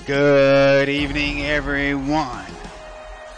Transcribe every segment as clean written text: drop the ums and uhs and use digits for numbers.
Good evening, everyone.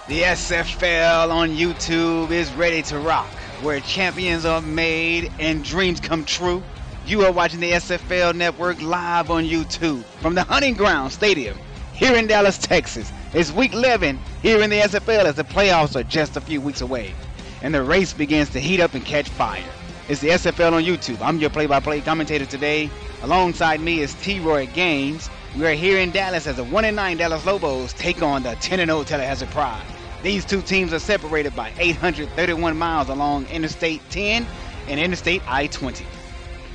The SFL on YouTube is ready to rock, where champions are made and dreams come true. You are watching the SFL Network live on YouTube from the Hunting Ground Stadium here in Dallas, Texas. It's week 11 here in the SFL as the playoffs are just a few weeks away, and the race begins to heat up and catch fire. It's the SFL on YouTube. I'm your play-by-play commentator today. Alongside me is T-Roy Gaines. We are here in Dallas as the 1-9 Dallas Lobos take on the 10-0 Tallahassee Pride. These two teams are separated by 831 miles along Interstate 10 and Interstate I-20.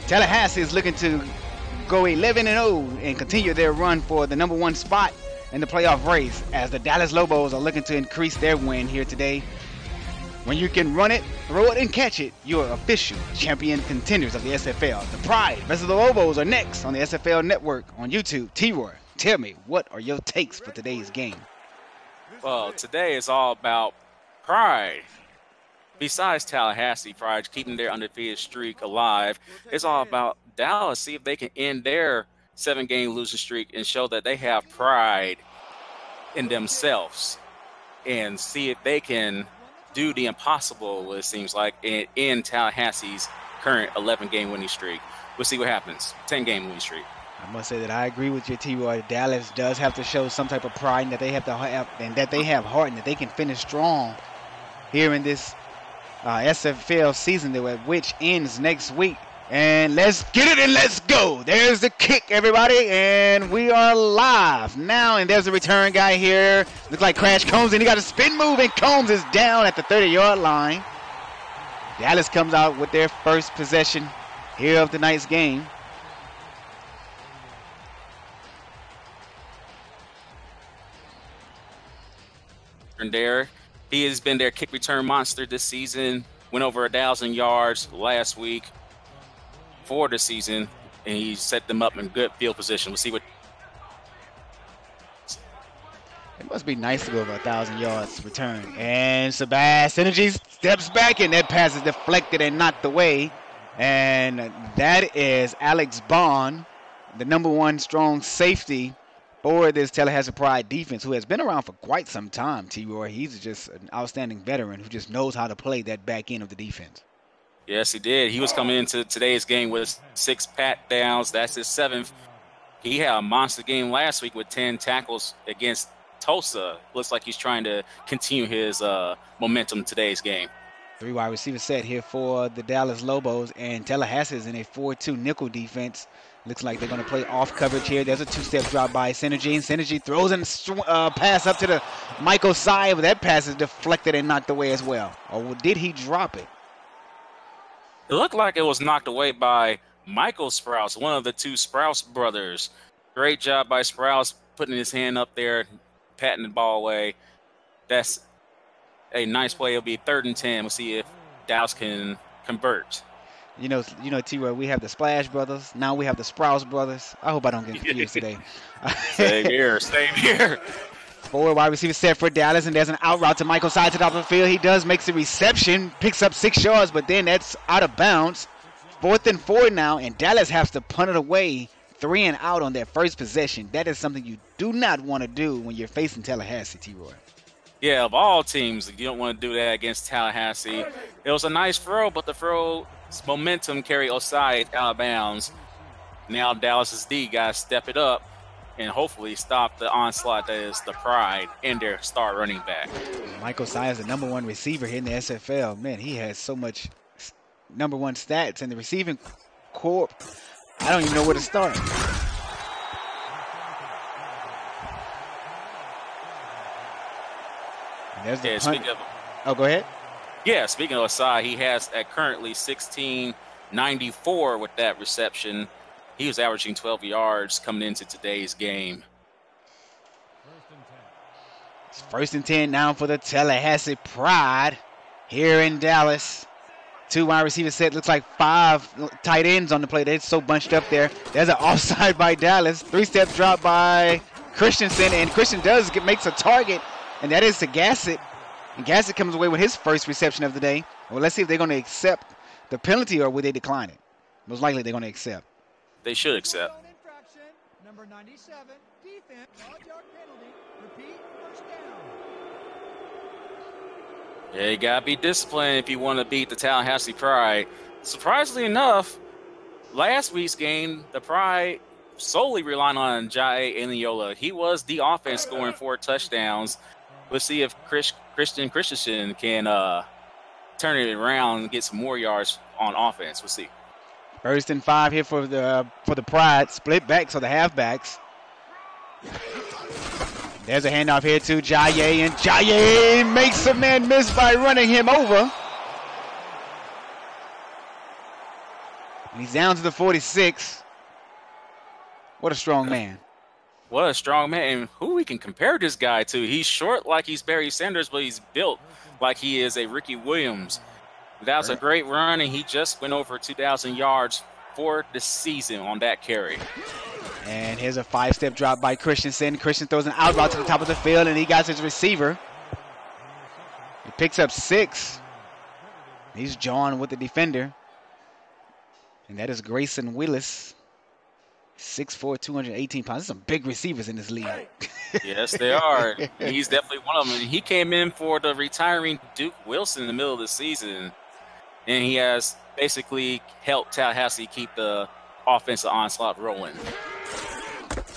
Tallahassee is looking to go 11-0 and continue their run for the number one spot in the playoff race, as the Dallas Lobos are looking to increase their win here today. When you can run it, throw it, and catch it, you are official champion contenders of the SFL. The Pride versus the Lobos are next on the SFL Network on YouTube. T-Roy, tell me, what are your takes for today's game? Well, today is all about Pride. Besides Tallahassee Pride keeping their undefeated streak alive, it's all about Dallas, see if they can end their 7-game losing streak and show that they have pride in themselves and see if they can do the impossible, it seems like, in Tallahassee's current 11-game winning streak. We'll see what happens. 10-game winning streak. I must say that I agree with you, T-Roy. Dallas does have to show some type of pride, and that they have to have, and that they have heart, and that they can finish strong here in this SFL season, which ends next week. And let's get it and let's go. There's the kick, everybody, and we are live now. And there's a return guy here. Looks like Crash Combs, and he got a spin move, and Combs is down at the 30-yard line. Dallas comes out with their first possession here of tonight's game. And there, he has been their kick return monster this season. Went over 1,000 yards last week for the season, and he set them up in good field position. We'll see what. It must be nice to go over 1,000 yards return. And Synergy steps back, and that pass is deflected and knocked away. And that is Alex Bond, the #1 strong safety for this Tallahassee Pride defense, who has been around for quite some time, T-Roy. He's just an outstanding veteran who just knows how to play that back end of the defense. Yes, he did. He was coming into today's game with 6 pat downs. That's his 7th. He had a monster game last week with 10 tackles against Tulsa. Looks like he's trying to continue his momentum in today's game. 3 wide receiver set here for the Dallas Lobos, and Tallahassee is in a 4-2 nickel defense. Looks like they're going to play off coverage here. There's a 2-step drop by Synergy, and Synergy throws a pass up to the Michael Sy, but that pass is deflected and knocked away as well. Or did he drop it? It looked like it was knocked away by Michael Sprouse, one of the 2 Sprouse brothers. Great job by Sprouse putting his hand up there, patting the ball away. That's a nice play. It'll be 3rd and 10. We'll see if Dallas can convert. You know, T-Roy, we have the Splash brothers. Now we have the Sprouse brothers. I hope I don't get confused today. Same here. Same here. 4 wide receiver set for Dallas, and there's an out route to Michael Sy to the top of the field. He does make the reception, picks up 6 yards, but then that's out of bounds. 4th and 4 now, and Dallas has to punt it away 3 and out on their first possession. That is something you do not want to do when you're facing Tallahassee, T-Roy. Yeah, of all teams, you don't want to do that against Tallahassee. It was a nice throw, but the throw's momentum carried Osai out of bounds. Now Dallas's D got to step it up and hopefully stop the onslaught that is the Pride and their star running back. Michael Sy is the #1 receiver here in the SFL. Man, he has so much #1 stats in the receiving corps. I don't even know where to start. And there's the punt. Oh, go ahead. Yeah, speaking of Osai, he has at currently 1694 with that reception. He was averaging 12 yards coming into today's game. It's 1st and 10 now for the Tallahassee Pride here in Dallas. 2 wide receiver set. Looks like 5 tight ends on the play. They're so bunched up there. There's an offside by Dallas. 3-step drop by Christensen, and Christensen makes a target, and that is to Gassett. And Gassett comes away with his first reception of the day. Well, let's see if they're going to accept the penalty or will they decline it. Most likely they're going to accept. They should accept. Number 97, Yeah, you gotta be disciplined if you want to beat the Tallahassee Pride. Surprisingly enough, last week's game, the Pride solely relied on Jai Eniola. He was the offense scoring 4 touchdowns. Let's see if Christian Christensen can turn it around and get some more yards on offense. We'll see. 1st and 5 here for the Pride. Split back, so the halfbacks. There's a handoff here to Jaye, and Jaye makes a man miss by running him over. And he's down to the 46. What a strong man. What a strong man. And who we can compare this guy to? He's short like he's Barry Sanders, but he's built like he is a Ricky Williams. That was a great run, and he just went over 2,000 yards for the season on that carry. And here's a 5-step drop by Christensen. Christian throws an out route to the top of the field, and he got his receiver. He picks up 6. He's John with the defender. And that is Grayson Willis. 6'4", 218 pounds. There's some big receivers in this league. Yes, they are. He's definitely one of them. He came in for the retiring Duke Wilson in the middle of the season, and he has basically helped Tallahassee keep the offensive onslaught rolling.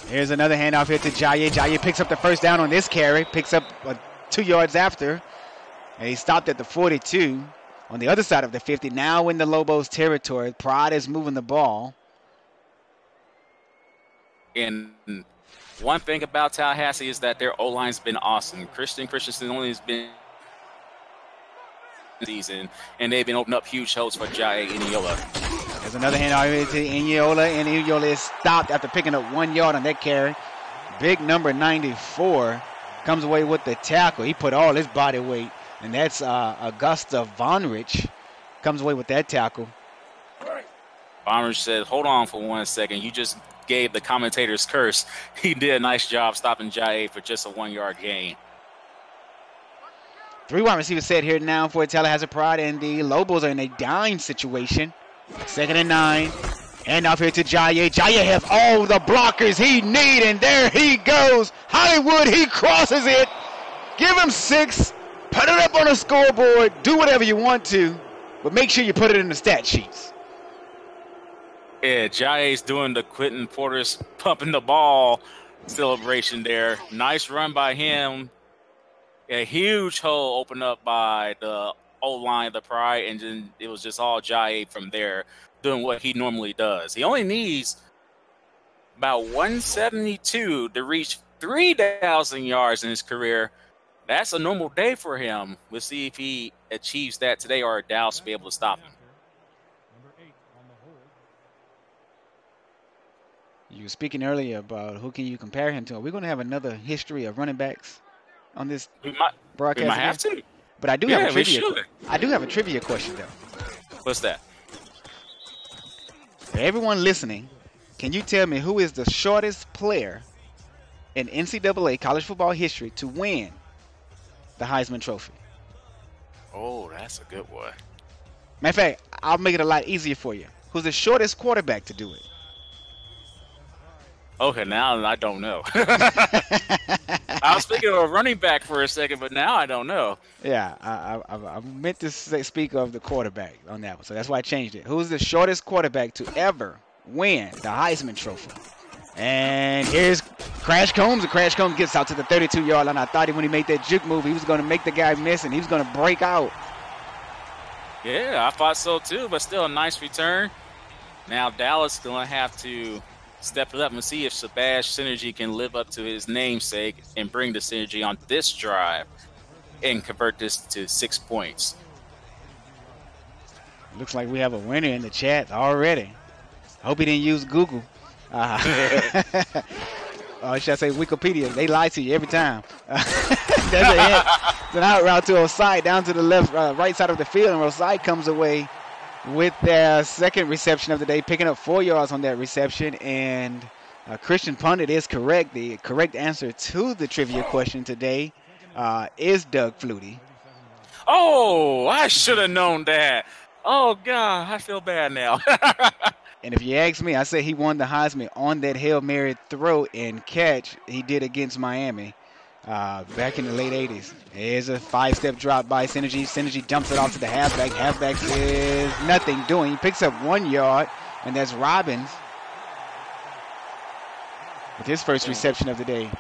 Here's another handoff here to Jaye. Jaye picks up the first down on this carry, picks up 2 yards after, and he stopped at the 42 on the other side of the 50. Now in the Lobos territory, Pride is moving the ball. And one thing about Tallahassee is that their O-line's been awesome. Christensen only has been season, and they've been opening up huge holes for Jai Eniola. There's another handoff here to Eniola, and Eniola is stopped after picking up 1 yard on that carry. Big number 94 comes away with the tackle. He put all his body weight, and that's Augusta Vonrich comes away with that tackle. Vonrich said, hold on for 1 second. You just gave the commentator's curse. He did a nice job stopping Jai for just a 1 yard gain. 3 wide receivers set here now for Tallahassee Pride, and the Lobos are in a dime situation. 2nd and 9. And off here to Jaye. Jaye has all the blockers he needs, and there he goes. Hollywood, he crosses it. Give him 6. Put it up on the scoreboard. Do whatever you want to, but make sure you put it in the stat sheets. Yeah, Jaye's doing the Quentin Porter's pumping the ball celebration there. Nice run by him. A huge hole opened up by the O-line of the Pride, and then it was just all Jaye from there doing what he normally does. He only needs about 172 to reach 3,000 yards in his career. That's a normal day for him. We'll see if he achieves that today, or Dallas will be able to stop him. You were speaking earlier about who can you compare him to. Are we going to have another history of running backs on this broadcast? We might have to. But I do have a trivia. I do have a trivia question though. What's that? For everyone listening, can you tell me who is the shortest player in NCAA college football history to win the Heisman Trophy? Oh, that's a good one. Matter of fact, I'll make it a lot easier for you. Who's the shortest quarterback to do it? Okay, now I don't know. I was thinking of a running back for a second, but now I don't know. Yeah, I meant to speak of the quarterback on that one, so that's why I changed it. Who's the shortest quarterback to ever win the Heisman Trophy? And here's Crash Combs, and Crash Combs gets out to the 32-yard line. I thought when he made that juke move, he was going to make the guy miss, and he was going to break out. Yeah, I thought so too, but still a nice return. Now Dallas is going to have to step it up and see if Shabazz Synergy can live up to his namesake and bring the synergy on this drive and convert this to 6 points. Looks like we have a winner in the chat already. I hope he didn't use Google. Should I say Wikipedia? They lie to you every time. It's an out route to Osai down to the left, right side of the field, and Osai comes away with their second reception of the day, picking up 4 yards on that reception. And Christian Pundit is correct. The correct answer to the trivia question today is Doug Flutie. Oh, I should have known that. Oh, God, I feel bad now. And if you ask me, I say he won the Heisman on that Hail Mary throw and catch he did against Miami back in the late 80s. Here's a 5-step drop by Synergy. Synergy dumps it off to the halfback. Halfback is nothing doing. He picks up 1 yard, and that's Robbins with his first reception of the day.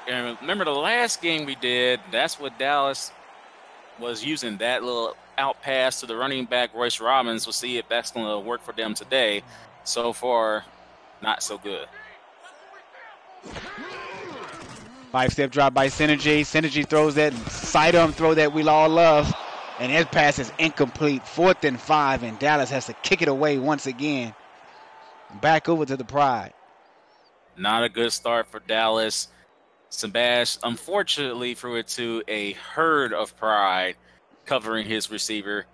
And remember the last game we did, that's what Dallas was using, that little out pass to the running back, Royce Robbins. We'll see if that's going to work for them today. So far, not so good. 5-step drop by Synergy. Synergy throws that sidearm throw that we all love, and his pass is incomplete. 4th and 5, and Dallas has to kick it away once again. Back over to the Pride. Not a good start for Dallas. Sebastian, unfortunately, threw it to a herd of Pride covering his receiver.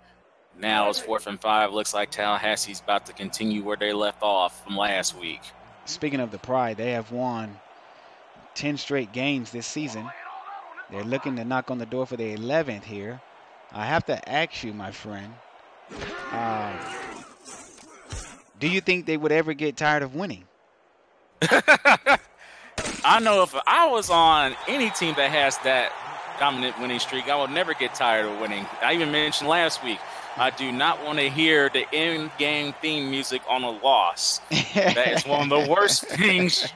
Now it's 4th and 5. Looks like Tallahassee's about to continue where they left off from last week. Speaking of the Pride, they have won 10 straight games this season. They're looking to knock on the door for the 11th here. I have to ask you, my friend, do you think they would ever get tired of winning? I know if I was on any team that has that dominant winning streak, I would never get tired of winning. I even mentioned last week, I do not want to hear the in-game theme music on a loss. That is one of the worst things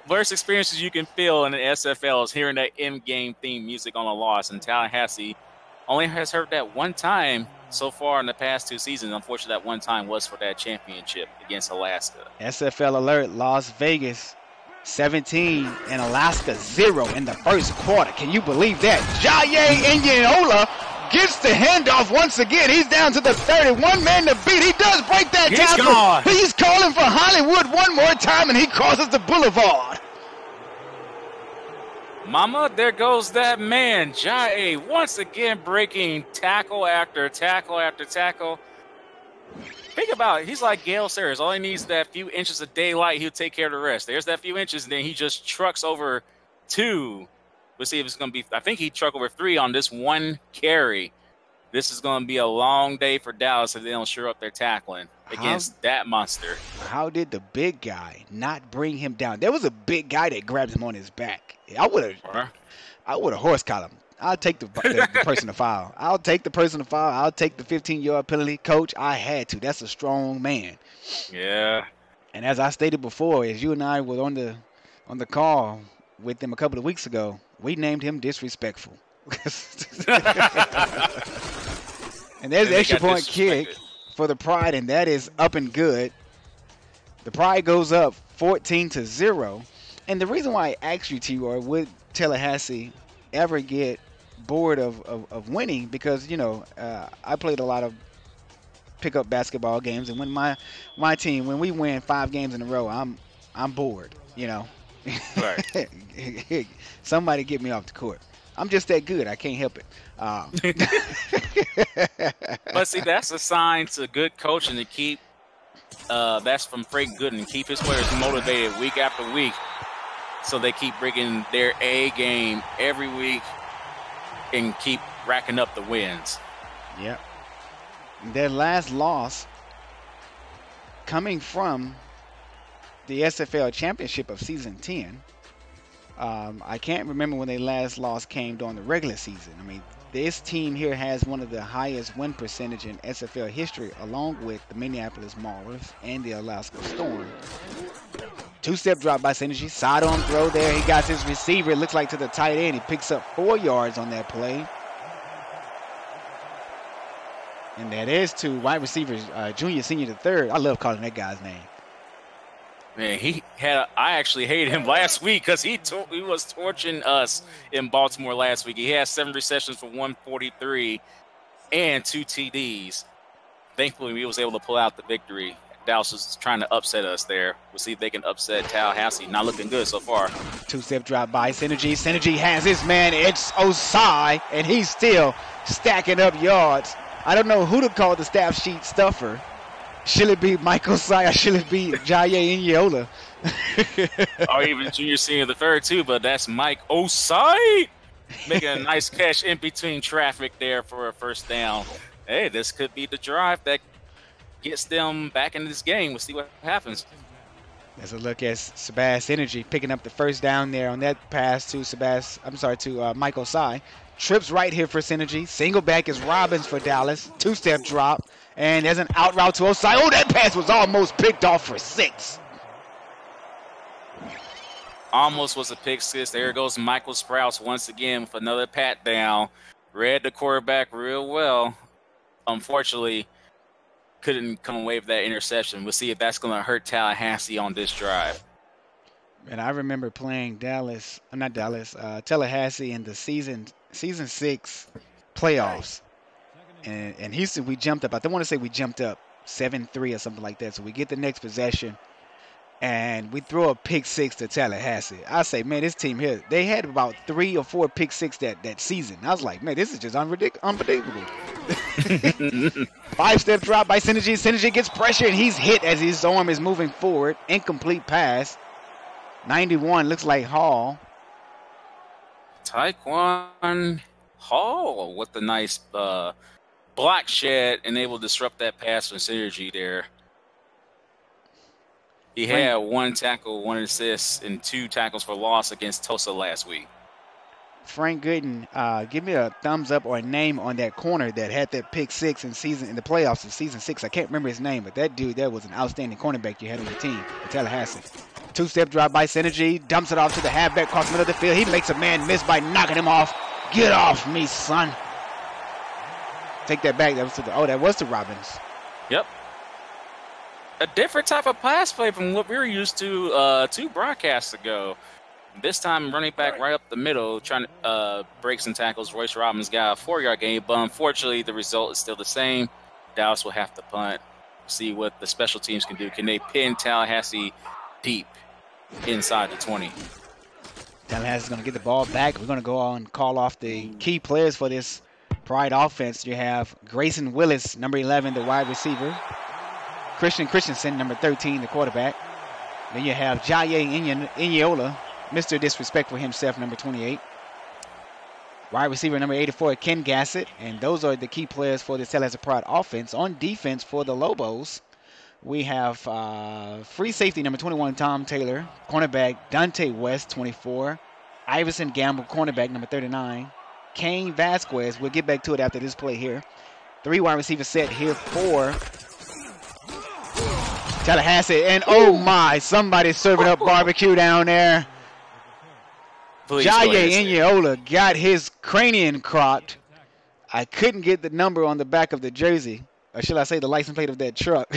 worst experiences you can feel in the SFL is hearing that in-game theme music on a loss. And Tallahassee only has heard that one time so far in the past 2 seasons. Unfortunately, that one time was for that championship against Alaska. SFL alert, Las Vegas 17 and Alaska 0 in the first quarter. Can you believe that? Jaye Indianola gets the handoff once again. He's down to the 30. One man to beat. He does break that tackle. Gone. He's calling for Hollywood one more time, and he crosses the boulevard. Mama, there goes that man. Jaye once again breaking tackle after tackle after tackle. Think about it. He's like Gale Sayers. All he needs is that few inches of daylight. He'll take care of the rest. There's that few inches, and then he just trucks over 2. We'll see if it's going to be – I think he trucked over 3 on this one carry. This is going to be a long day for Dallas if they don't sure up their tackling against that monster. How did the big guy not bring him down? There was a big guy that grabbed him on his back. I would have horse collar him. I'll take the personal foul. I'll take the personal foul. I'll take the 15-yard penalty. Coach, I had to. That's a strong man. Yeah. And as I stated before, as you and I were on the call with them a couple of weeks ago, we named him disrespectful. And there's the extra point kick for the Pride, and that is up and good. The Pride goes up 14-0. And the reason why I asked you, T-Roy, would Tallahassee ever get bored of winning, because I played a lot of pickup basketball games, and when my team, when we win 5 games in a row, I'm bored. Right. Somebody get me off the court. I'm just that good. I can't help it. But see, that's a sign to good coaching to keep. That's from Frank Gooden, keep his players motivated week after week, so they keep bringing their A game every week and keep racking up the wins. Yep. Their last loss coming from the SFL championship of season 10. I can't remember when their last loss came during the regular season. I mean, this team here has one of the highest win percentage in SFL history, along with the Minneapolis Maulers and the Alaska Storm. 2-step drop by Synergy. Sidearm throw there. He got his receiver, it looks like, to the tight end. He picks up 4 yards on that play. And that is to wide receivers, junior, senior to third. I love calling that guy's name. Man, I actually hated him last week because he was torching us in Baltimore last week. He had 7 receptions for 143 and 2 TDs. Thankfully, we was able to pull out the victory. Dallas was trying to upset us there. We'll see if they can upset Tallahassee. Not looking good so far. 2-step drop by Synergy. Synergy has his man. It's Osai, and he's still stacking up yards. I don't know who to call the staff sheet stuffer. Should it be Mike Osai or should it be Jaye Inyola? Or even junior, senior, the third too, but that's Mike Osai making a nice catch in between traffic there for a first down. Hey, this could be the drive that gets them back into this game. We'll see what happens. There's a look at Sebastian Energy picking up the first down there on that pass to Michael Sy. Trips right here for Synergy. Single back is Robbins for Dallas. Two-step drop. And there's an out route to Osai. Oh, that pass was almost picked off for 6. Almost was a pick 6. There goes Michael Sprouse once again with another pat down. Read the quarterback real well. Unfortunately, couldn't come away with that interception. We'll see if that's going to hurt Tallahassee on this drive. And I remember playing Tallahassee in the season 6 playoffs. And Houston, we jumped up. I don't want to say we jumped up 7-3 or something like that. So we get the next possession, and we throw a pick 6 to Tallahassee. I say, man, this team here, they had about 3 or 4 pick 6 that season. I was like, man, this is just unbelievable. 5-step drop by Synergy. Synergy gets pressure, and he's hit as his arm is moving forward. Incomplete pass. 91 looks like Hall. Taekwon Hall with the nice block shed and able to disrupt that pass from Synergy there. He had 1 tackle, 1 assist, and 2 tackles for loss against Tulsa last week. Frank Gooden, give me a thumbs up or a name on that corner that had that pick 6 in the playoffs in season 6. I can't remember his name, but that dude, that was an outstanding cornerback you had on your team at Tallahassee. 2-step drop by Synergy, dumps it off to the halfback across the middle of the field. He makes a man miss by knocking him off. Get off me, son. Take that back. That was to Robbins. Yep. A different type of pass play from what we were used to 2 broadcasts ago. This time, running back right up the middle, trying to break some tackles. Royce Robbins got a 4-yard gain, but unfortunately, the result is still the same. Dallas will have to punt. See what the special teams can do. Can they pin Tallahassee deep inside the 20? Tallahassee is going to get the ball back. We're going to go on and call off the key players for this Pride offense. You have Grayson Willis, number 11, the wide receiver. Christian Christensen, number 13, the quarterback. Then you have Jaye Inyola, Mr. Disrespectful himself, number 28. Wide receiver number 84, Ken Gassett. And those are the key players for the Tallahassee Pride offense. On defense for the Lobos, we have free safety number 21, Tom Taylor. Cornerback Dante West, 24. Iverson Gamble, cornerback number 39. Kane Vasquez, we'll get back to it after this play here. 3 wide receiver set here for Tallahassee. And oh my, somebody's serving up barbecue down there. Jaye Inyola got his cranium cropped. I couldn't get the number on the back of the jersey. Or should I say the license plate of that truck?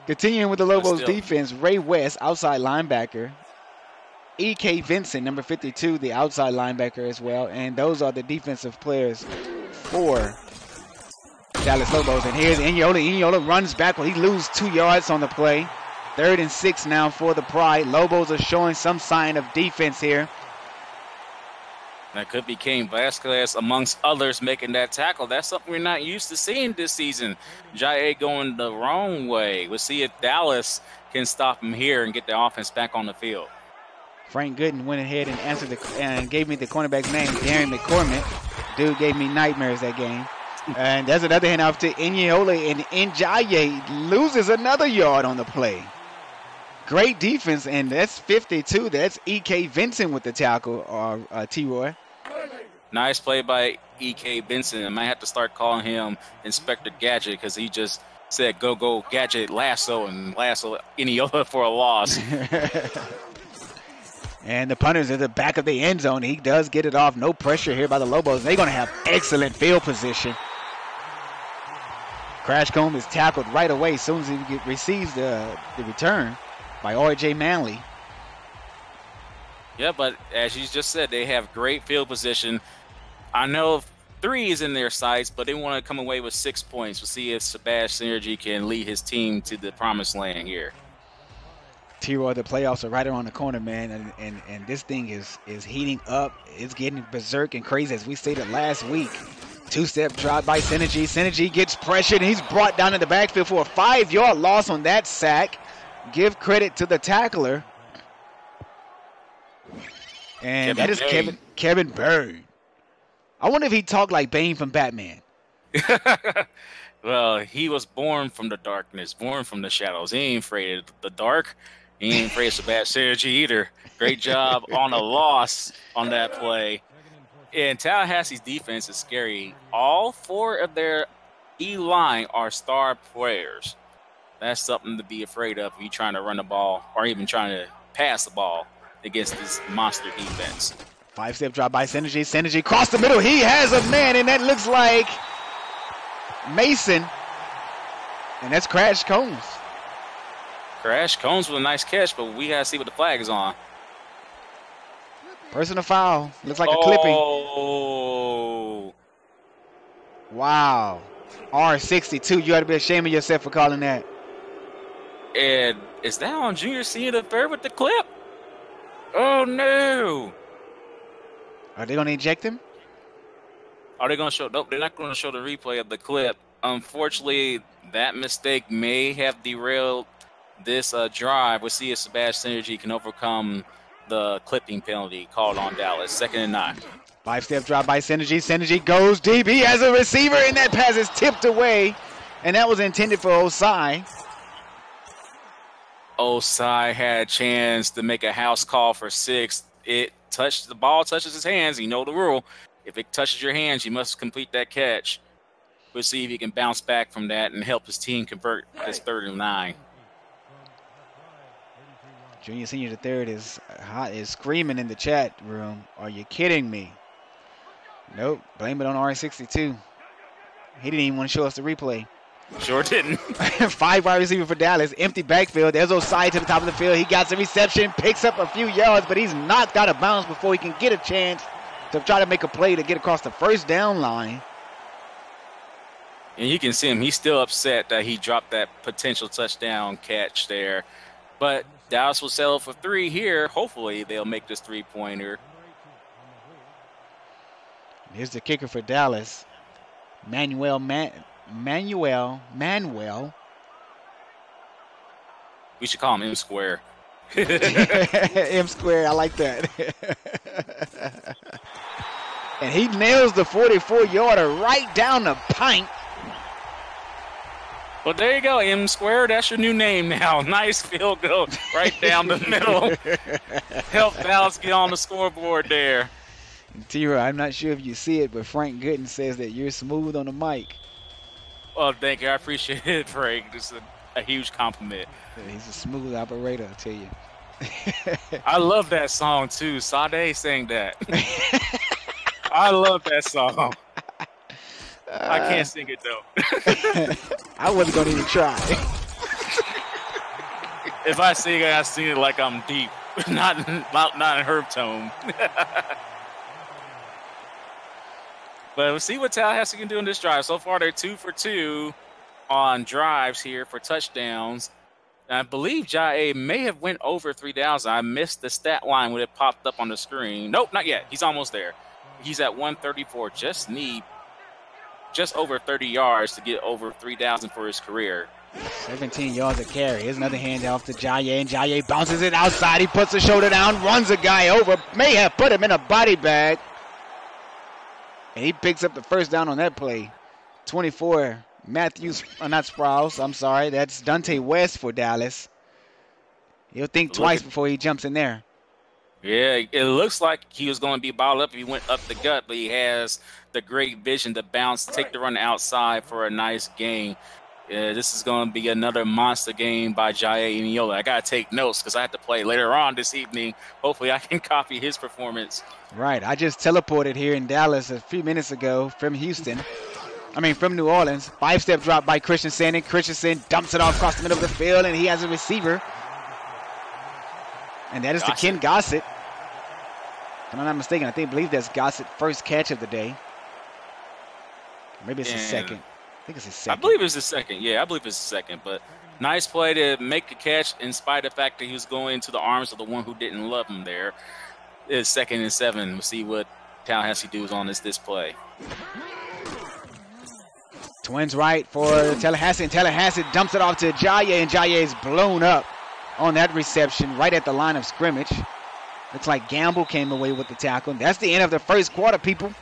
Continuing with the Lobos defense, Ray West, outside linebacker. E.K. Vincent, number 52, the outside linebacker as well. And those are the defensive players for Dallas Lobos. And here's Inyola. Inyola runs backward. He loses 2 yards on the play. 3rd and 6 now for the Pride. Lobos are showing some sign of defense here. That could be Kane Vasquez, amongst others, making that tackle. That's something we're not used to seeing this season. Jaye going the wrong way. We'll see if Dallas can stop him here and get the offense back on the field. Frank Gooden went ahead and answered and gave me the cornerback's name, Darren McCormick. Dude gave me nightmares that game. And there's another handoff to Inyola, and Njaye loses another yard on the play. Great defense, and that's 52. That's E.K. Vincent with the tackle, or T-Roy. Nice play by E.K. Vincent. I might have to start calling him Inspector Gadget because he just said, go, Gadget, lasso, and lasso Inyola for a loss. And the punter's at the back of the end zone. He does get it off. No pressure here by the Lobos. They're going to have excellent field position. Crashcomb is tackled right away as soon as he receives the return by R.J. Manley. Yeah, but as you just said, they have great field position. I know 3 is in their sights, but they want to come away with 6 points. We'll see if Sebastian Synergy can lead his team to the promised land here. T-Roy, the playoffs are right around the corner, man, and this thing is heating up. It's getting berserk and crazy, as we stated last week. 2-step drop by Synergy. Synergy gets pressured, and he's brought down in the backfield for a 5-yard loss on that sack. Give credit to the tackler. And that is Kevin Byrne. I wonder if he talked like Bane from Batman. Well, he was born from the darkness, born from the shadows. He ain't afraid of the dark. He ain't afraid of some bad synergy either. Great job on a loss on that play. And Tallahassee's defense is scary. All 4 of their E-line are star players. That's something to be afraid of if you're trying to run the ball or even trying to pass the ball against this monster defense. 5-step drop by Synergy. Synergy across the middle. He has a man, and that looks like Mason. And that's Crash Combs. Crash Combs with a nice catch, but we got to see what the flag is on. Personal foul. Looks like a clipping. Oh. Wow. R62. You ought to be ashamed of yourself for calling that. And is that on Junior Simien the third with the clip? Oh, no. Are they going to eject him? Are they going to show? Nope, they're not going to show the replay of the clip. Unfortunately, that mistake may have derailed this drive. We'll see if Sebastian Synergy can overcome the clipping penalty called on Dallas. 2nd and 9. 5-step drop by Synergy. Synergy goes deep. He has a receiver, and that pass is tipped away. And that was intended for Osai. Osai had a chance to make a house call for 6. The ball touches his hands. You know the rule. If it touches your hands, you must complete that catch. We'll see if he can bounce back from that and help his team convert this 3rd and 9. Junior Senior the third is screaming in the chat room. Are you kidding me? Nope. Blame it on R62. He didn't even want to show us the replay. Sure didn't. 5 wide receiver for Dallas. Empty backfield. There's Osai to the top of the field. He got some reception, picks up a few yards, but he's knocked out of bounds before he can get a chance to try to make a play to get across the first down line. And you can see him. He's still upset that he dropped that potential touchdown catch there. But Dallas will settle for 3 here. Hopefully they'll make this 3-pointer. Here's the kicker for Dallas. Manuel. We should call him M Square. M Square, I like that. And he nails the 44-yarder right down the pint. Well, there you go, M Square. That's your new name now. Nice field goal right down the middle. Help Dallas get on the scoreboard there. T-Roy, I'm not sure if you see it, but Frank Gooden says that you're smooth on the mic. Well, thank you. I appreciate it, Frank. This is a huge compliment. He's a smooth operator, I tell you. I love that song, too. Sade sang that. I love that song. I can't sing it, though. I wasn't going to even try. If I sing it, I sing it like I'm deep, not in Herb tone. But we'll see what Tallahassee can do in this drive. So far, they're 2 for 2 on drives here for touchdowns. And I believe Jai may have went over 3,000. I missed the stat line when it popped up on the screen. Nope, not yet. He's almost there. He's at 134. Just over 30 yards to get over 3,000 for his career. 17 yards a carry. Here's another handoff to Jaye, and Jaye bounces it outside. He puts the shoulder down, runs a guy over, may have put him in a body bag. And he picks up the first down on that play. 24, Matthews, not Sprouse, I'm sorry. That's Dante West for Dallas. He'll think twice before he jumps in there. Yeah, it looks like he was going to be balled up if he went up the gut, but he has the great vision to bounce, take the run outside for a nice gain. This is going to be another monster game by Jaye Iniola. I got to take notes because I have to play later on this evening. Hopefully I can copy his performance. Right. I just teleported here in Dallas a few minutes ago from from New Orleans. 5-step drop by Christensen, and Christensen dumps it off across the middle of the field, and he has a receiver. And that is to Ken Gossett. If I'm not mistaken, I believe that's Gossett's first catch of the day. Maybe it's his second. I think it's his second. I believe it's his second. Yeah, I believe it's his second. But nice play to make a catch in spite of the fact that he was going into the arms of the one who didn't love him there. It's 2nd and 7. We'll see what Tallahassee does on this play. Twins right for Tallahassee, and Tallahassee dumps it off to Jaye, and Jaye is blown up on that reception right at the line of scrimmage. Looks like Gamble came away with the tackle. That's the end of the first quarter, people.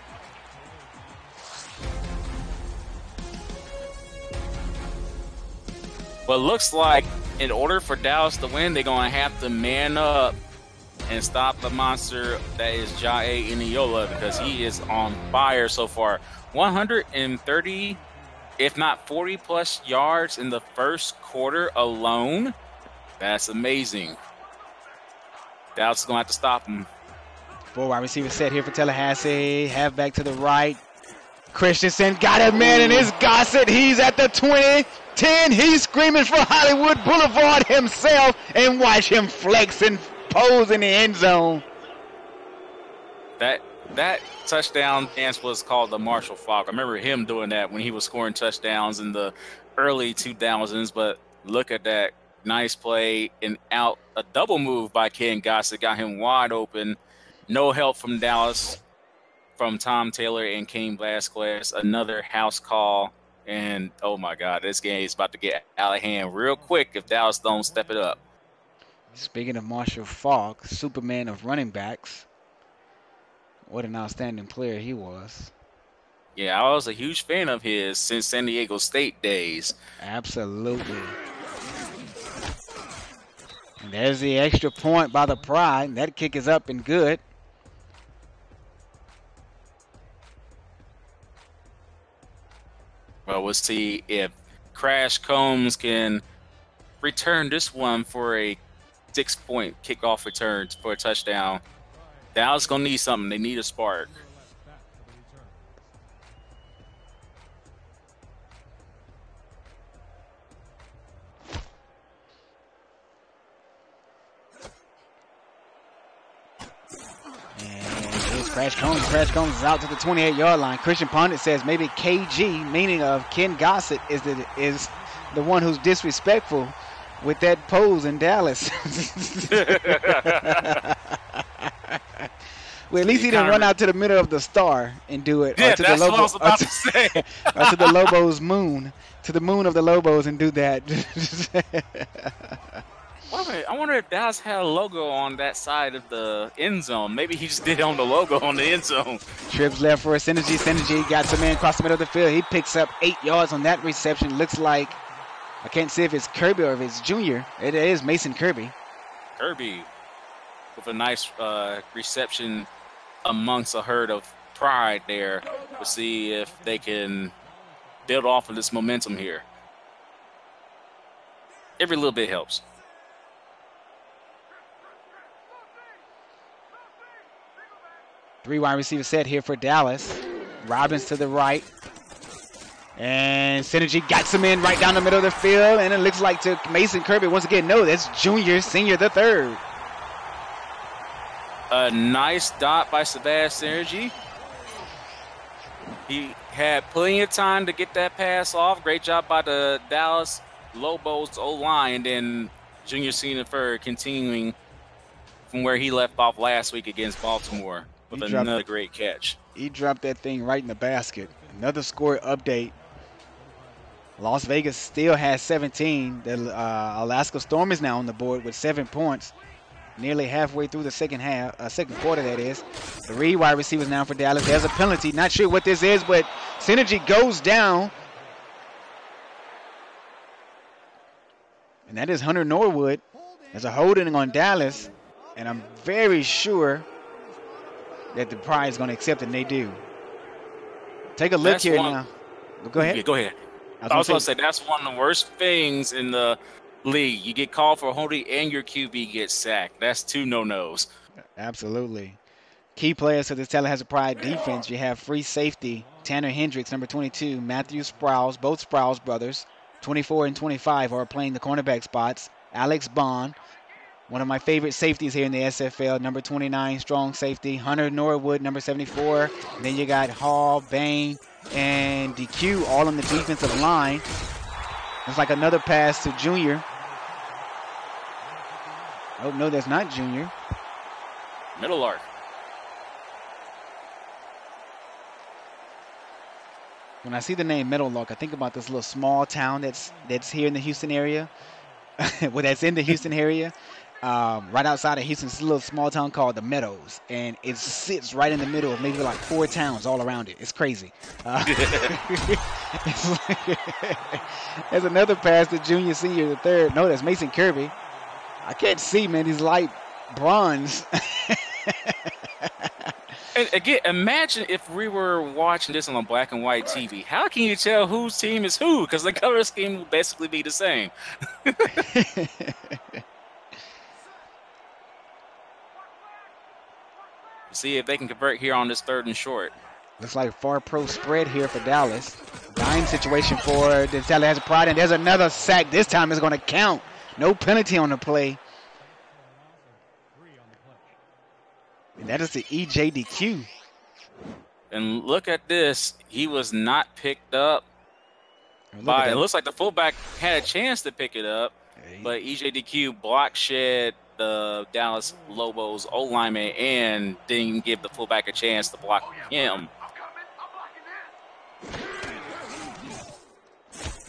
But looks like in order for Dallas to win, they're going to have to man up and stop the monster that is Jae Iniola, because he is on fire so far. 130, if not 40-plus yards in the first quarter alone. That's amazing. Dallas is going to have to stop him. 4 wide receiver set here for Tallahassee. Halfback to the right. Christensen got a man, and it's Gossett. He's at the 20. 10, he's screaming for Hollywood Boulevard himself, and watch him flex and pose in the end zone. That touchdown dance was called the Marshall Falk. I remember him doing that when he was scoring touchdowns in the early 2000s, but look at that. Nice play and out. A double move by Ken Gossett got him wide open. No help from Dallas, from Tom Taylor and Kane Vasquez. Another house call. And, oh, my God, this game is about to get out of hand real quick if Dallas don't step it up. Speaking of Marshall Falk, Superman of running backs, what an outstanding player he was. Yeah, I was a huge fan of his since San Diego State days. Absolutely. And there's the extra point by the Pride. That kick is up and good. Well, we'll see if Crash Combs can return this one for a 6-point kickoff return for a touchdown. Dallas going to need something. They need a spark. Crash Combs. Crash Combs is out to the 28-yard line. Christian Pundit says maybe KG, meaning of Ken Gossett, is the one who's disrespectful with that pose in Dallas. Well, at least he didn't run out to the middle of the star and do it. Yeah, that's what I was about to say. Or to the Lobos moon, to the moon of the Lobos, and do that. I wonder if Dallas had a logo on that side of the end zone. Maybe he just did on the logo on the end zone. Trips left for a Synergy. Synergy got some man across the middle of the field. He picks up 8 yards on that reception. Looks like, I can't see if it's Kirby or if it's Junior. It is Mason Kirby. Kirby with a nice reception amongst a herd of Pride there. We'll see if they can build off of this momentum here. Every little bit helps. 3 wide receiver set here for Dallas. Robbins to the right. And Synergy got some in right down the middle of the field. And it looks like to Mason Kirby once again. No, that's Junior, Senior the third. A nice dot by Sebastian Synergy. He had plenty of time to get that pass off. Great job by the Dallas Lobos O-line. And then Junior Senior third continuing from where he left off last week against Baltimore. With another great catch. He dropped that thing right in the basket. Another score update. Las Vegas still has 17. The Alaska Storm is now on the board with 7 points. Nearly halfway through the second quarter, that is. 3 wide receivers now for Dallas. There's a penalty. Not sure what this is, but Synergy goes down. And that is Hunter Norwood. There's a holding on Dallas. And I'm very sure that the Pride is going to accept it, and they do. Take a look here now. Go ahead. Yeah, go ahead. I was going to say, that's one of the worst things in the league. You get called for holding and your QB gets sacked. That's 2 no-nos. Absolutely. Key players for this Tallahassee Pride defense, you have free safety Tanner Hendricks, number 22, Matthew Sprouse, both Sprouse brothers, 24 and 25 are playing the cornerback spots. Alex Bond, one of my favorite safeties here in the SFL, number 29, strong safety. Hunter Norwood, number 74. And then you got Hall, Bain, and DQ all on the defensive line. It's like another pass to Junior. Oh, no, that's not Junior. Middle arc. When I see the name Meadowlark, I think about this little small town that's here in the Houston area. Well, that's in the Houston area. Right outside of Houston, it's a little small town called the Meadows, and it sits right in the middle of maybe like 4 towns all around it. It's crazy. There's another pass to junior, senior, the third. No, that's Mason Kirby. I can't see, man. He's light bronze. And again, imagine if we were watching this on a black and white TV. How can you tell whose team is who? Because the color scheme will basically be the same. See if they can convert here on this 3rd and short. Looks like far pro spread here for Dallas. Dime situation for the Tallahassee Pride, and there's another sack. This time it's going to count. No penalty on the play. And that is the EJDQ. And look at this. He was not picked up. It looks like the fullback had a chance to pick it up, but EJDQ block shed the Dallas Lobos O-lineman and didn't give the fullback a chance to block him.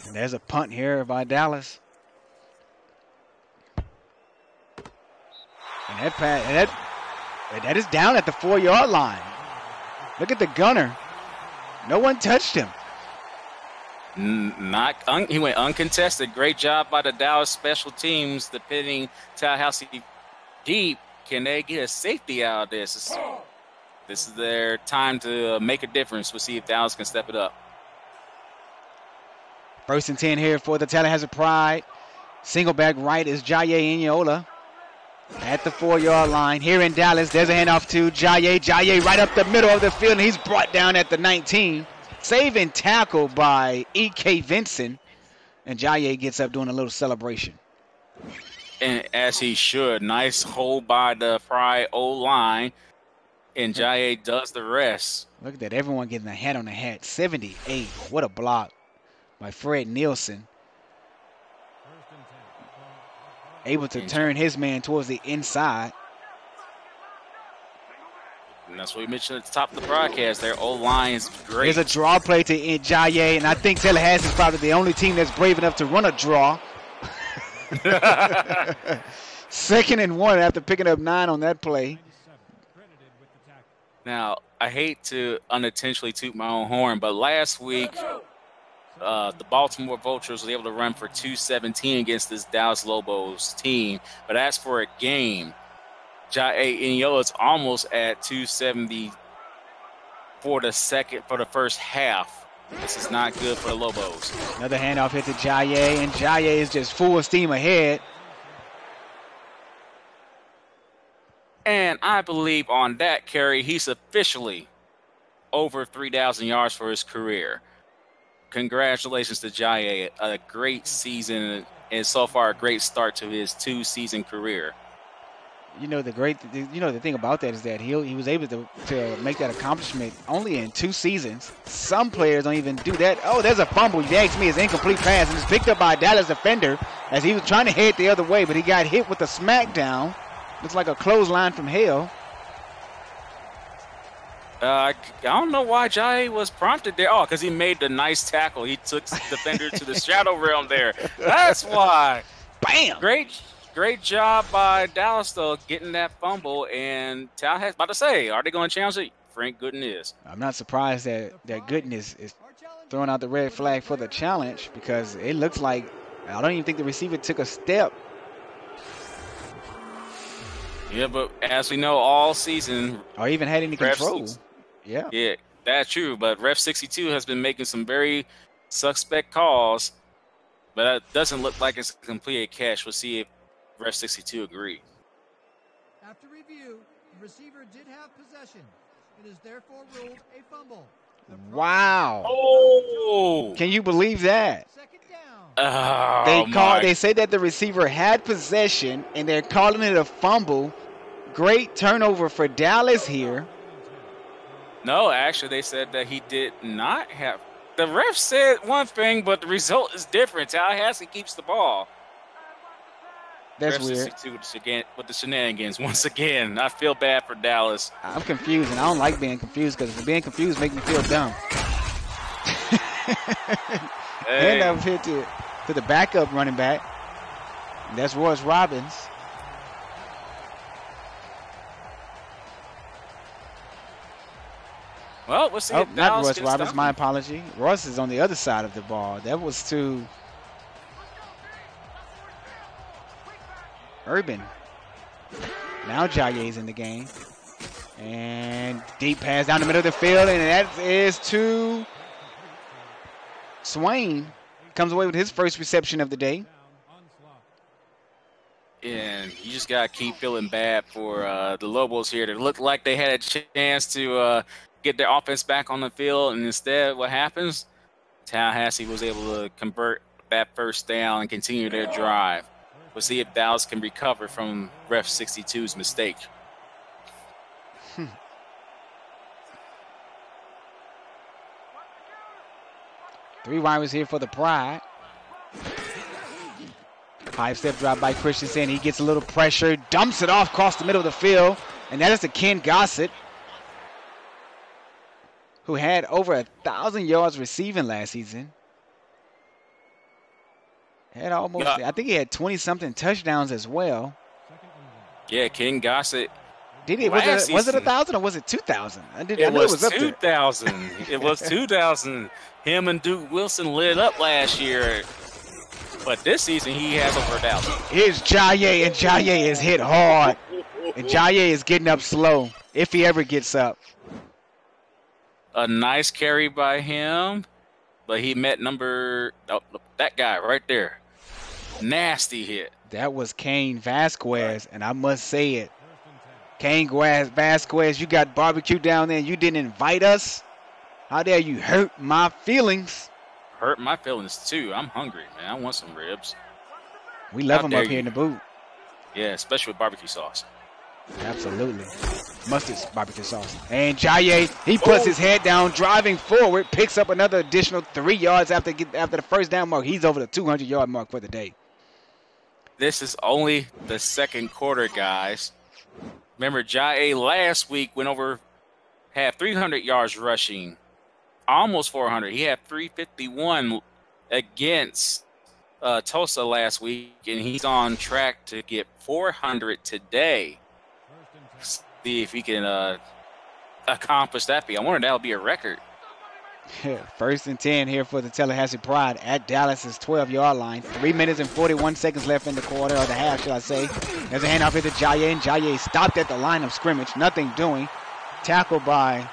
And there's a punt here by Dallas. And that is down at the 4-yard line. Look at the gunner. No one touched him. He went uncontested. Great job by the Dallas special teams, defending Tallahassee deep. Can they get a safety out of this? This is their time to make a difference. We'll see if Dallas can step it up. 1st and 10 here for the Tallahassee Pride. Single back right is Jaye Inyola. At the 4-yard line here in Dallas, there's a handoff to Jaye. Jaye right up the middle of the field, and he's brought down at the 19. Save and tackle by E.K. Vinson, and Jaye gets up doing a little celebration. And as he should, nice hold by the Pride O-line, and Jaye does the rest. Look at that, everyone getting a hat on the hat. 78, what a block by Fred Nielsen. Able to turn his man towards the inside. And that's what we mentioned at the top of the broadcast. Their O-line is great. There's a draw play to Jaye, and I think Tallahassee is probably the only team that's brave enough to run a draw. 2nd and 1 after picking up 9 on that play. Now, I hate to unintentionally toot my own horn, but last week, the Baltimore Vultures were able to run for 217 against this Dallas Lobos team. But as for a game, Jaye Inyola is almost at 270 for the first half. This is not good for the Lobos. Another handoff hit to Jaye, and Jaye is just full steam ahead. And I believe on that carry, he's officially over 3,000 yards for his career. Congratulations to Jaye, a great season, and so far a great start to his 2-season career. You know the thing about that is that he was able to make that accomplishment only in 2 seasons. Some players don't even do that. Oh, there's a fumble. You asked me, it's incomplete pass, and it's picked up by a Dallas defender as he was trying to head the other way, but he got hit with a smackdown. Looks like a clothesline from hell. I don't know why Jaye was prompted there. Oh, because he made the nice tackle. He took the defender to the shadow realm there. That's why. Bam! Great job by Dallas, though, getting that fumble. And Tallahassee, about to say, are they going to challenge it? Frank Gooden is. I'm not surprised that Gooden is throwing out the red flag for the challenge, because it looks like, I don't even think the receiver took a step. Yeah, but as we know, all season, or even had any control. Yeah, that's true. But Ref 62 has been making some very suspect calls, but it doesn't look like it's a complete catch. We'll see if Ref 62 agree. After review, the receiver did have possession. It is therefore ruled a fumble. Wow! Oh! Can you believe that? Second down. They say that the receiver had possession, and they're calling it a fumble. Great turnover for Dallas here. No, actually, they said that he did not have. The ref said one thing, but the result is different. Tallahassee keeps the ball. That's Ref weird. With the shenanigans once again. I feel bad for Dallas. I'm confused, and I don't like being confused, because being confused makes me feel dumb. Hey. Handoff hit to the backup running back. And that's Royce Robbins. Well, we'll see. Oh, if not Dallas Royce can Roberts. stop My him. apology. Royce is on the other side of the ball. That was to Urban. Now Jaye's in the game. And deep pass down the middle of the field, and that is to Swain. Comes away with his first reception of the day. And you just got to keep feeling bad for the Lobos here. They looked like they had a chance to get their offense back on the field, and instead what happens? Tallahassee was able to convert that first down and continue their drive. We'll see if Dallas can recover from Ref 62's mistake. Three wide here for the Pride. 5-step drop by Christensen. He gets a little pressure, dumps it off across the middle of the field, and that is to Ken Gossett, who had over 1,000 yards receiving last season. Had almost, I think he had 20-something touchdowns as well. Yeah, Ken Gossett. Did he? Was it 1,000 or was it 2,000? It was 2,000. It was 2,000. Him and Duke Wilson lit up last year. But this season, he has over 1,000. Here's Jaye, and Jaye is hit hard. And Jaye is getting up slow, if he ever gets up. A nice carry by him, but he met that guy right there. Nasty hit. That was Kane Vasquez, and I must say it. Kane Vasquez, you got barbecue down there and you didn't invite us? How dare you hurt my feelings? Hurt my feelings too. I'm hungry, man. I want some ribs. We love them up here in the booth. Yeah, especially with barbecue sauce. Absolutely. Mustard barbecue sauce. And Jaye, he puts his head down, driving forward, picks up another additional 3 yards after the first down mark. He's over the 200-yard mark for the day. This is only the second quarter, guys. Remember, Jaye last week had 300 yards rushing, almost 400. He had 351 against Tulsa last week, and he's on track to get 400 today. See if he can accomplish that feat. I wonder if that'll be a record. 1st and 10 here for the Tallahassee Pride at Dallas's 12-yard line. 3 minutes and 41 seconds left in the quarter, or the half, shall I say. There's a handoff here to Jaye, and Jaye stopped at the line of scrimmage. Nothing doing. Tackled by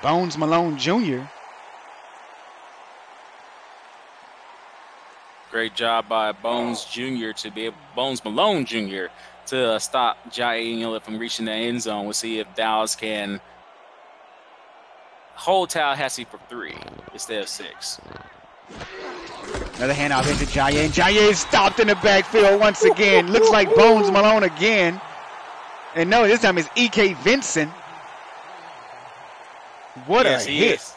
Bones Malone Jr. Great job by Bones Malone Jr. to stop Jaye from reaching the end zone. We'll see if Dallas can hold Tallahassee for 3 instead of 6. Another handoff into Jaye, and Jaye stopped in the backfield once again. Looks like Bones Malone again. And no, this time it's E.K. Vincent. What a hit.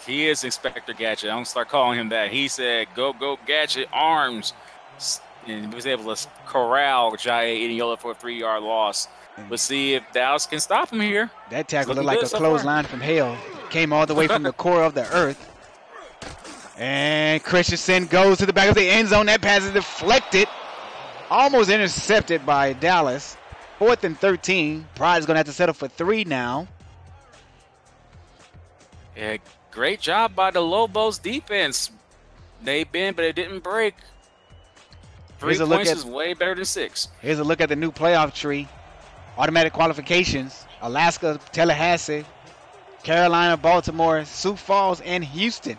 He is Inspector Gadget. I'm going to start calling him that. He said, go, Gadget, arms. And he was able to corral Jaye Iniola for a 3-yard loss. We'll see if Dallas can stop him here. That tackle looked like a clothesline from hell. Came all the way from the core of the earth. And Christensen goes to the back of the end zone. That pass is deflected. Almost intercepted by Dallas. 4th and 13. Pride is going to have to settle for 3 now. Yeah, great job by the Lobos defense. They bend, but it didn't break. 3 points is way better than 6. Here's a look at the new playoff tree. Automatic qualifications. Alaska, Tallahassee, Carolina, Baltimore, Sioux Falls, and Houston.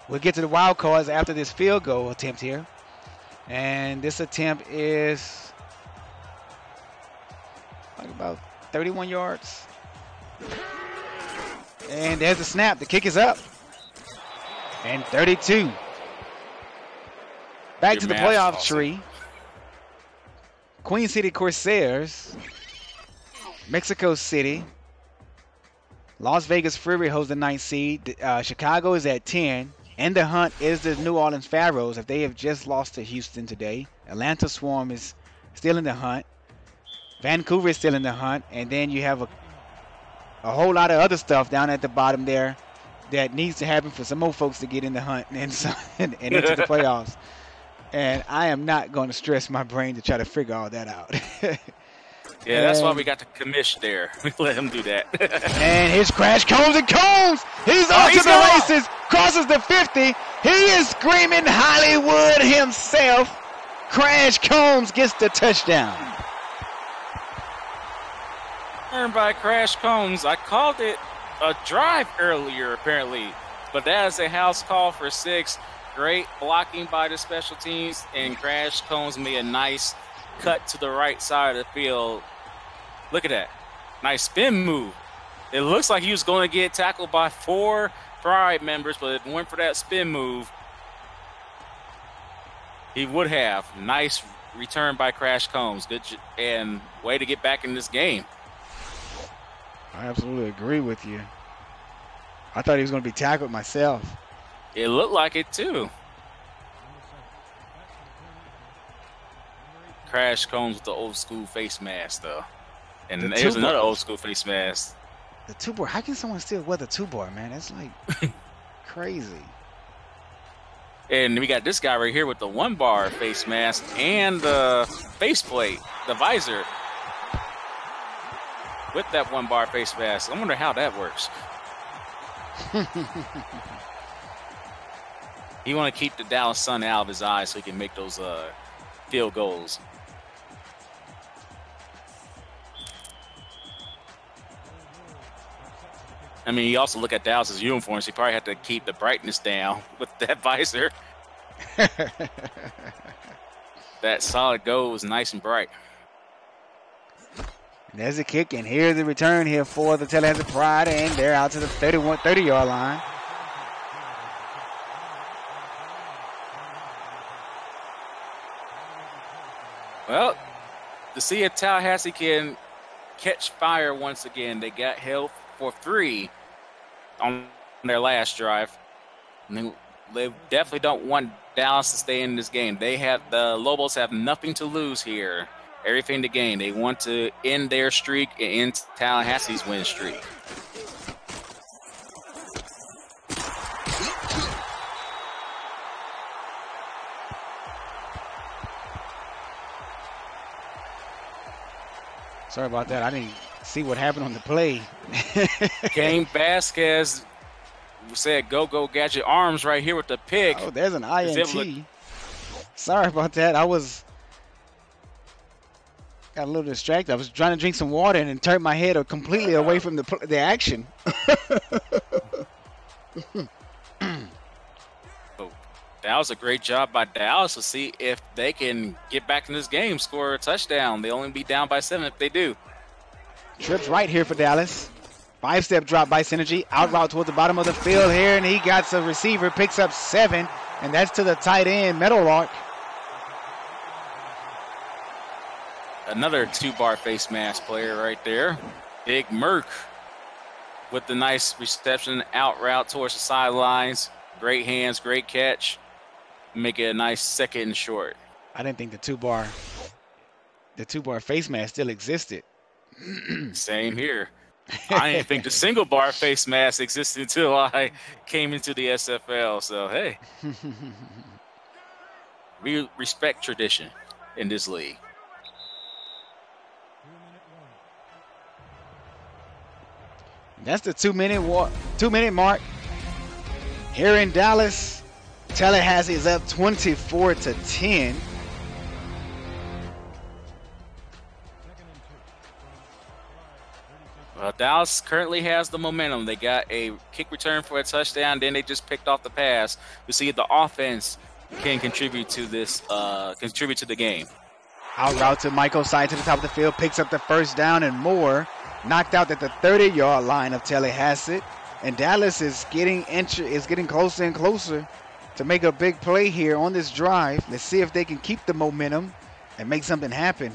We'll get to the wild cards after this field goal attempt here. And this attempt is like about 31 yards. And there's the snap. The kick is up. And 32. Back to the playoff tree. Queen City Corsairs. Mexico City. Las Vegas Fury holds the 9th seed. Chicago is at 10. In the hunt is the New Orleans Pharaohs. If they have just lost to Houston today. Atlanta Swarm is still in the hunt. Vancouver is still in the hunt. And then you have a whole lot of other stuff down at the bottom there that needs to happen for some more folks to get in the hunt and into the playoffs. And I am not going to stress my brain to try to figure all that out. Yeah, that's why we got the commish there. We let him do that. And his crash comes and comes. He's off to the races. Crosses the 50. He is screaming Hollywood himself. Crash Combs gets the touchdown. Turned by Crash Combs. I called it a drive earlier, apparently. But that is a house call for 6. Great blocking by the special teams. And Crash Combs made a nice cut to the right side of the field. Look at that. Nice spin move. It looks like he was going to get tackled by 4 Pride members, but it went for that spin move. He would have. Nice return by Crash Combs. Good and way to get back in this game. I absolutely agree with you. I thought he was going to be tackled myself. It looked like it too. Crash Combs with the old school face mask though. And there's another old school face mask. The 2-bar. How can someone still wear the 2-bar, man? That's like crazy. And we got this guy right here with the 1-bar face mask and the faceplate, the visor. With that 1-bar face mask. I wonder how that works. He want to keep the Dallas sun out of his eyes so he can make those field goals. I mean, you also look at Dallas's uniforms. He probably had to keep the brightness down with that visor. That solid goal was nice and bright. There's a kick, and here's the return here for the Tallahassee Pride, and they're out to the 30-yard line. Well, to see if Tallahassee can catch fire once again, they got held for 3 on their last drive. And they definitely don't want Dallas to stay in this game. The Lobos have nothing to lose here. Everything to gain. They want to end their streak and end Tallahassee's win streak. Sorry about that. I didn't see what happened on the play. Kane Vasquez said, go, gadget arms right here with the pick. Oh, there's an INT. Sorry about that. I got a little distracted. I was trying to drink some water and turned my head completely away from the action. That was a great job by Dallas to see if they can get back in this game, score a touchdown. They'll only be down by 7 if they do. Trips right here for Dallas. 5-step drop by Synergy. Out route towards the bottom of the field here, and he got the receiver, picks up 7, and that's to the tight end, Meadowlark. Another 2-bar face mask player right there. Big Merc with the nice reception out route towards the sidelines. Great hands, great catch. Make it a nice 2nd and short. I didn't think the 2-bar face mask still existed. Same here. I didn't think the single bar face mask existed until I came into the SFL. So, hey, we respect tradition in this league. That's the 2-minute mark here in Dallas. Tallahassee is up 24-10. Well, Dallas currently has the momentum. They got a kick return for a touchdown. Then they just picked off the pass. We see the offense can contribute to this, contribute to the game. Out route to Michael side to the top of the field, picks up the first down and more. Knocked out at the 30-yard line of Tallahassee, and Dallas is getting closer and closer to make a big play here on this drive. Let's see if they can keep the momentum and make something happen.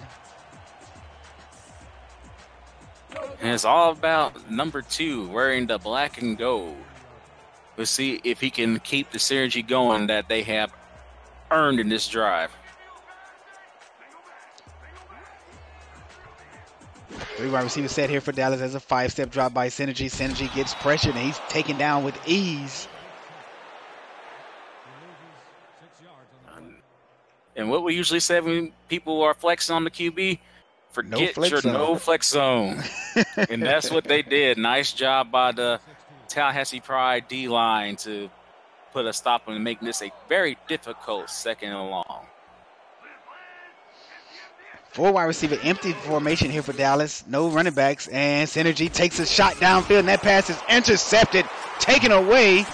And it's all about number 2 wearing the black and gold. Let's see if he can keep the synergy going that they have earned in this drive. 3 wide receiver set here for Dallas as a 5-step drop by Synergy. Synergy gets pressured, and he's taken down with ease. And what we usually say when people are flexing on the QB, Forget your no flex zone. And that's what they did. Nice job by the Tallahassee Pride D-line to put a stop on and make this a very difficult second and long. 4 wide receiver empty formation here for Dallas. No running backs, and Synergy takes a shot downfield, and that pass is intercepted, taken away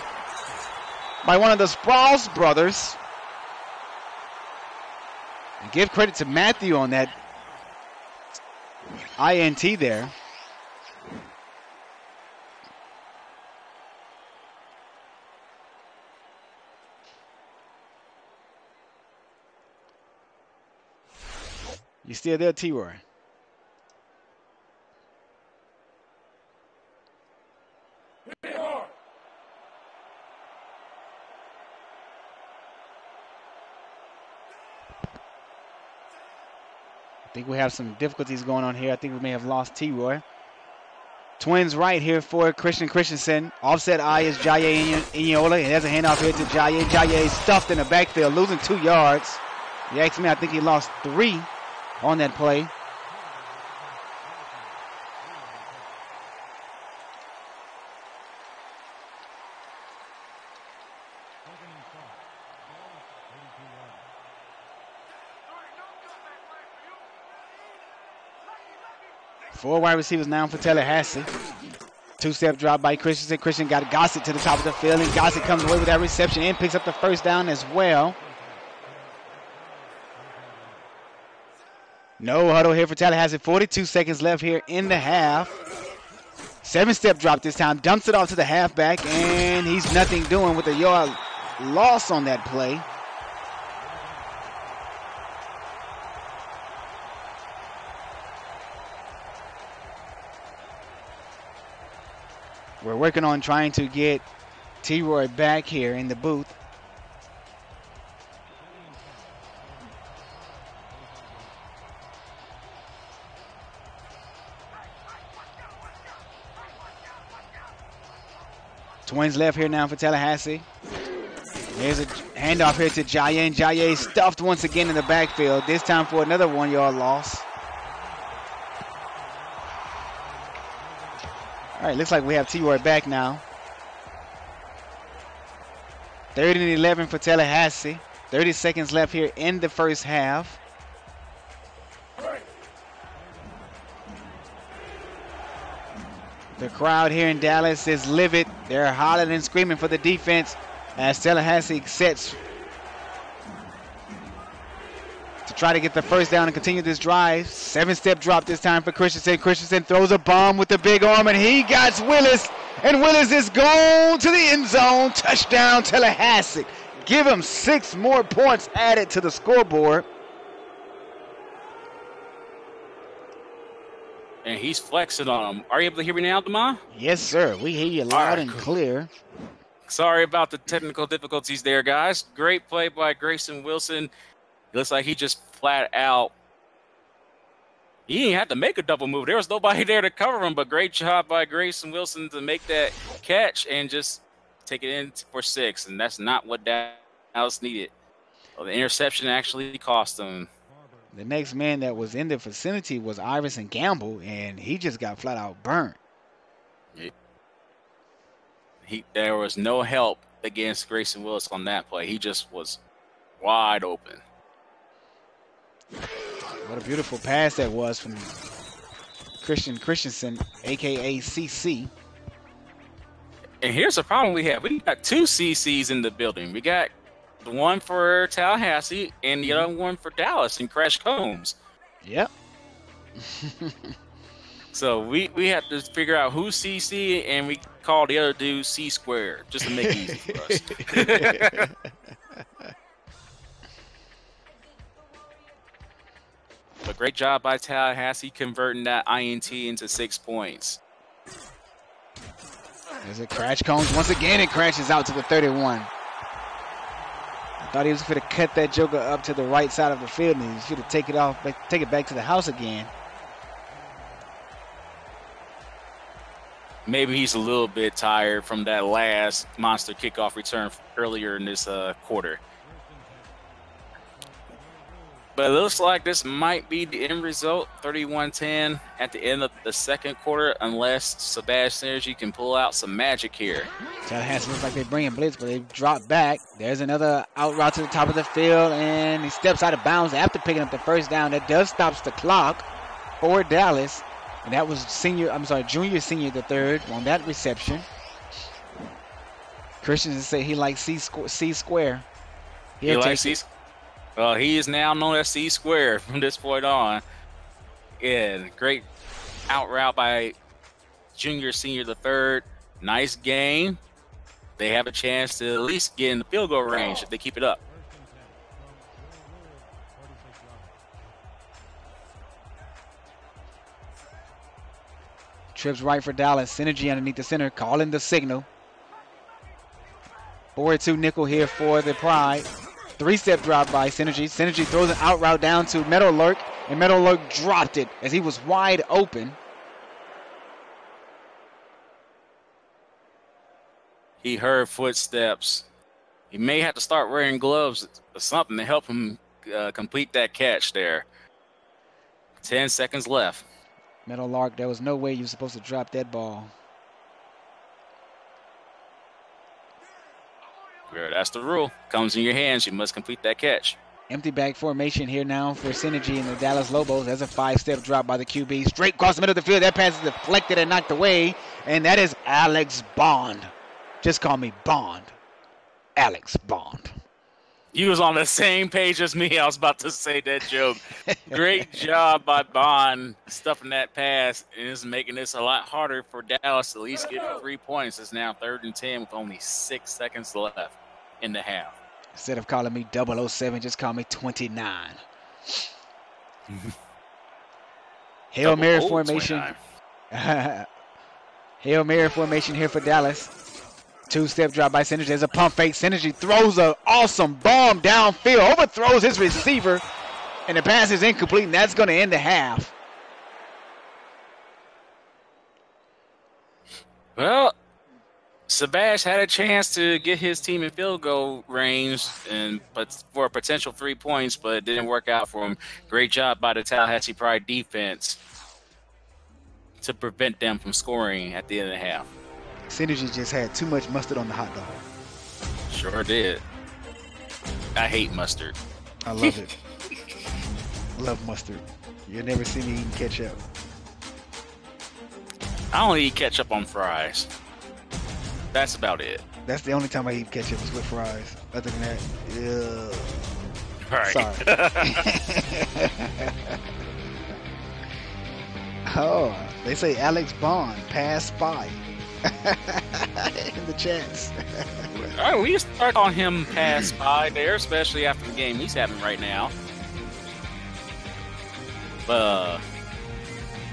by one of the Sprouse brothers. And give credit to Matthew on that INT there. You still there, T-Roy? I think we have some difficulties going on here. I think we may have lost T-Roy. Twins right here for Christian Christensen. Offset I is Jaye Inyola. And there's a handoff here to Jaye. Jaye stuffed in the backfield, losing 2 yards. You ask me, I think he lost 3 on that play. Four wide receivers now for Tallahassee. 2-step drop by Christensen. Christian got Gossett to the top of the field, and Gossett comes away with that reception and picks up the first down as well. No huddle here for Tallahassee. 42 seconds left here in the half. 7-step drop this time. Dumps it off to the halfback, and he's nothing doing with a yard loss on that play. We're working on trying to get T-Roy back here in the booth. Twins left here now for Tallahassee. There's a handoff here to Jaye. Jaye stuffed once again in the backfield, this time for another 1-yard loss. All right, looks like we have T-Roy back now. 3rd and 11 for Tallahassee. 30 seconds left here in the first half. The crowd here in Dallas is livid. They're hollering and screaming for the defense as Tallahassee sets to try to get the first down and continue this drive. 7-step drop this time for Christensen. Christensen throws a bomb with the big arm, and he got Willis. And Willis is gone to the end zone. Touchdown, Tallahassee. Give him 6 more points added to the scoreboard. And he's flexing on him. Are you able to hear me now, Demond? Yes, sir. We hear you loud and clear. Sorry about the technical difficulties there, guys. Great play by Grayson Wilson. It looks like he just flat out, he didn't have to make a double move. There was nobody there to cover him, but great job by Grayson Wilson to make that catch and just take it in for 6. And that's not what Dallas needed. Well, the interception actually cost them. The next man that was in the vicinity was Iverson Gamble, and he just got flat out burnt. There was no help against Grayson Willis on that play. He just was wide open. What a beautiful pass that was from Christian Christensen, a.k.a. CC. And here's the problem we have. We got 2 CCs in the building. We got the one for Tallahassee and the other one for Dallas and Crash Combs. Yep. So we have to figure out who's CC, and we call the other dude C squared just to make it easy for us. But great job by Tallahassee converting that INT into 6 points. There's a Crash Combs. Once again, it crashes out to the 31. I thought he was going to cut that joker up to the right side of the field, and he should have take it back to the house again. Maybe he's a little bit tired from that last monster kickoff return earlier in this quarter. But it looks like this might be the end result, 31-10 at the end of the second quarter, unless Sebastian Synergy can pull out some magic here. Tallahassee looks like they're bringing blitz, but they've dropped back. There's another out route to the top of the field, and he steps out of bounds after picking up the first down. That does stops the clock for Dallas, and that was junior senior the third on that reception. Christensen say he likes C square. He likes C. Well, he is now known as C square from this point on. Yeah, great out route by junior senior the third. Nice game. They have a chance to at least get in the field goal range if they keep it up. Trips right for Dallas. Synergy underneath the center, calling the signal. 4-2 nickel here for the Pride. Three-step drop by Synergy. Synergy throws an out route down to Meadowlark, and Meadowlark dropped it as he was wide open. He heard footsteps. He may have to start wearing gloves or something to help him complete that catch there. 10 seconds left. Meadowlark, there was no way you were supposed to drop that ball. That's the rule. Comes in your hands, you must complete that catch. Empty back formation here now for Synergy and the Dallas Lobos. There's a 5-step drop by the QB. Straight across the middle of the field. That pass is deflected and knocked away. And that is Alex Bond. Just call me Bond. Alex Bond. You was on the same page as me. I was about to say that joke. Great job by Bond stuffing that pass. And it's making this a lot harder for Dallas to at least get 3 points. It's now 3rd and 10 with only 6 seconds left in the half. Instead of calling me 007, just call me 29. Hail Mary formation. Hail Mary formation here for Dallas. 2-step drop by Synergy. There's a pump fake. Synergy throws an awesome bomb downfield, overthrows his receiver, and the pass is incomplete, and that's going to end the half. Well, Sebash had a chance to get his team in field goal range but for a potential 3 points, but it didn't work out for him. Great job by the Tallahassee Pride defense to prevent them from scoring at the end of the half. Synergy just had too much mustard on the hot dog. Sure did. I hate mustard. I love it. Love mustard. You'll never see me eating ketchup. I only eat ketchup on fries. That's about it. That's the only time I eat ketchup is with fries. Other than that, ugh. Right. Sorry. Oh, they say Alex Bond, pass spy. In the chats. All right, we can start on him pass by there, especially after the game he's having right now.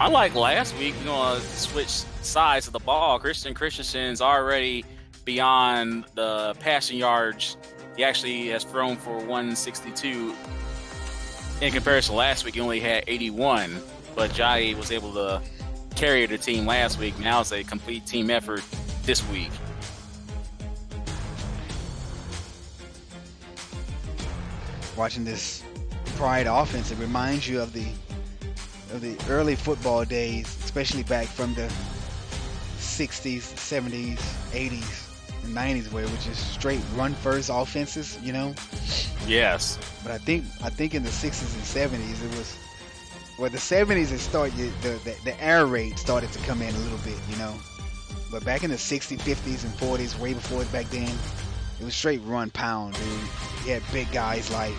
Unlike last week, we're going to switch sides of the ball. Christensen's already beyond the passing yards. He actually has thrown for 162. In comparison, last week he only had 81, but Jai was able to carry the team last week. Now it's a complete team effort this week. Watching this Pride offense, it reminds you of the early football days, especially back from the 60s, 70s, 80s, and 90s, where it was just straight run-first offenses, you know? Yes. But I think in the 60s and 70s, it was, well, the 70s it started, the air raid started to come in a little bit, you know? But back in the 60s, 50s, and 40s, way before back then, it was straight run pound, dude. You had big guys like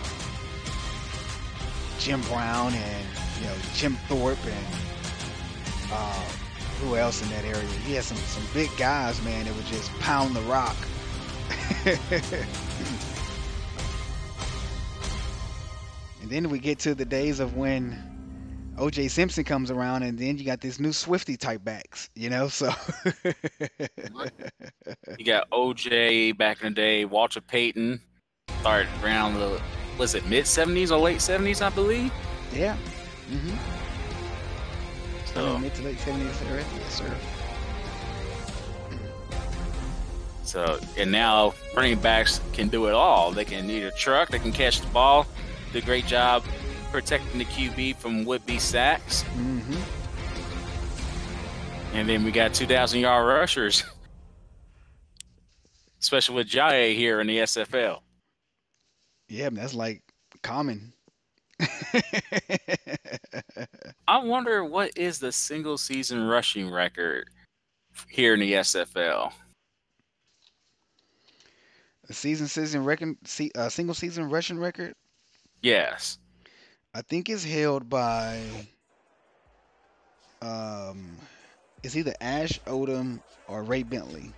Jim Brown and, you know, Jim Thorpe and who else in that area? He had some big guys, man, that would just pound the rock. And then we get to the days of when O.J. Simpson comes around, and then you got this new Swifty type backs, you know, so. You got O.J. back in the day, Walter Payton, started around the, was it mid-70s or late 70s, I believe? Yeah. Mm-hmm. So, mid to late 70s era, yes, sir. So, and now running backs can do it all. They can either truck, they can catch the ball, do a great job protecting the QB from would-be sacks. Mm-hmm. And then we got 2,000-yard rushers, especially with Jai here in the SFL. Yeah, that's like common. I wonder what is the single-season rushing record here in the SFL. A single season rushing record. Yes. I think is held by it's either Ash Odom or Ray Bentley.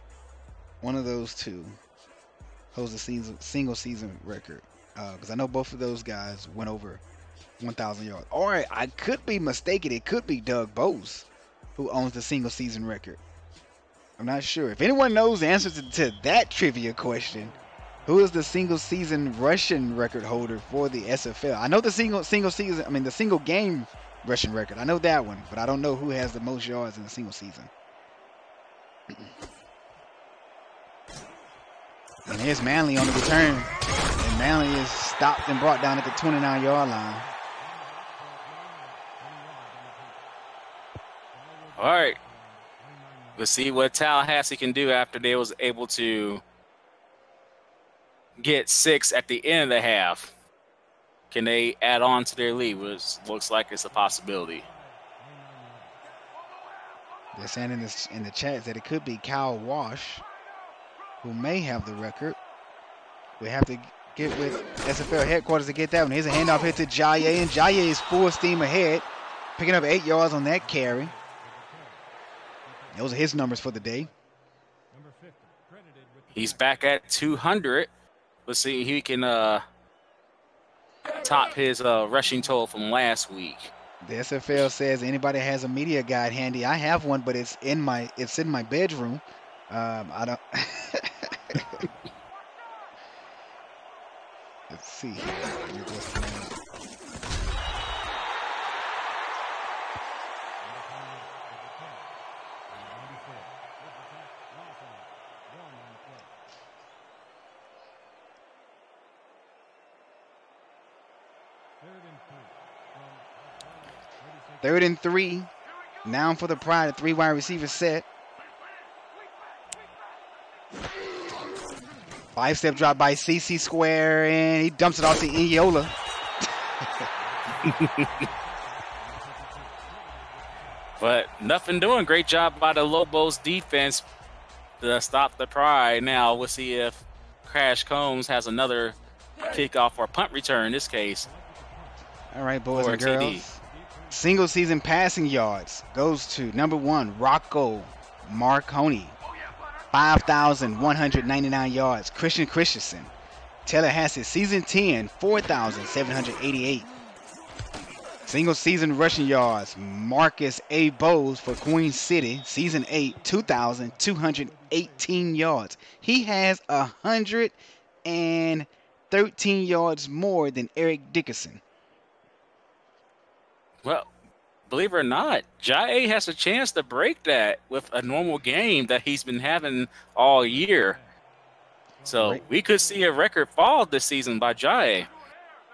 One of those two holds a single season record. Because I know both of those guys went over 1,000 yards. Or I could be mistaken. It could be Doug Bose who owns the single season record. I'm not sure. If anyone knows the answer to that trivia question, who is the single season rushing record holder for the SFL? I know the single game rushing record. I know that one, but I don't know who has the most yards in a single season. And here's Manley on the return. And Manley is stopped and brought down at the 29-yard line. All right. Let's see what Tallahassee can do after they was able to get 6 at the end of the half. Can they add on to their lead? Which looks like it's a possibility. They're saying in the chat that it could be Kyle Wash, who may have the record. We have to get with SFL headquarters to get that one. Here's a handoff here to Jaye, and Jaye is full steam ahead, picking up 8 yards on that carry. Those are his numbers for the day. He's back at 200. Let's see if he can top his rushing total from last week. The SFL says anybody has a media guide handy. I have one, but it's in my bedroom. I don't. Let's see here. Third and 3. Now for the Pride, a 3 wide receiver set. 5-step drop by CC Square, and he dumps it off to Inyola. But nothing doing. Great job by the Lobos defense to stop the Pride. Now we'll see if Crash Combs has another kickoff or punt return in this case. All right, boys and TD. girls. Single season passing yards goes to number 1, Rocco Marconi. 5,199 yards. Christian Christensen. Tallahassee, season 10, 4,788. Single season rushing yards. Marcus A. Bowes for Queen City, season 8, 2,218 yards. He has 113 yards more than Eric Dickerson. Well, believe it or not, Jai has a chance to break that with a normal game that he's been having all year. So we could see a record fall this season by Jai.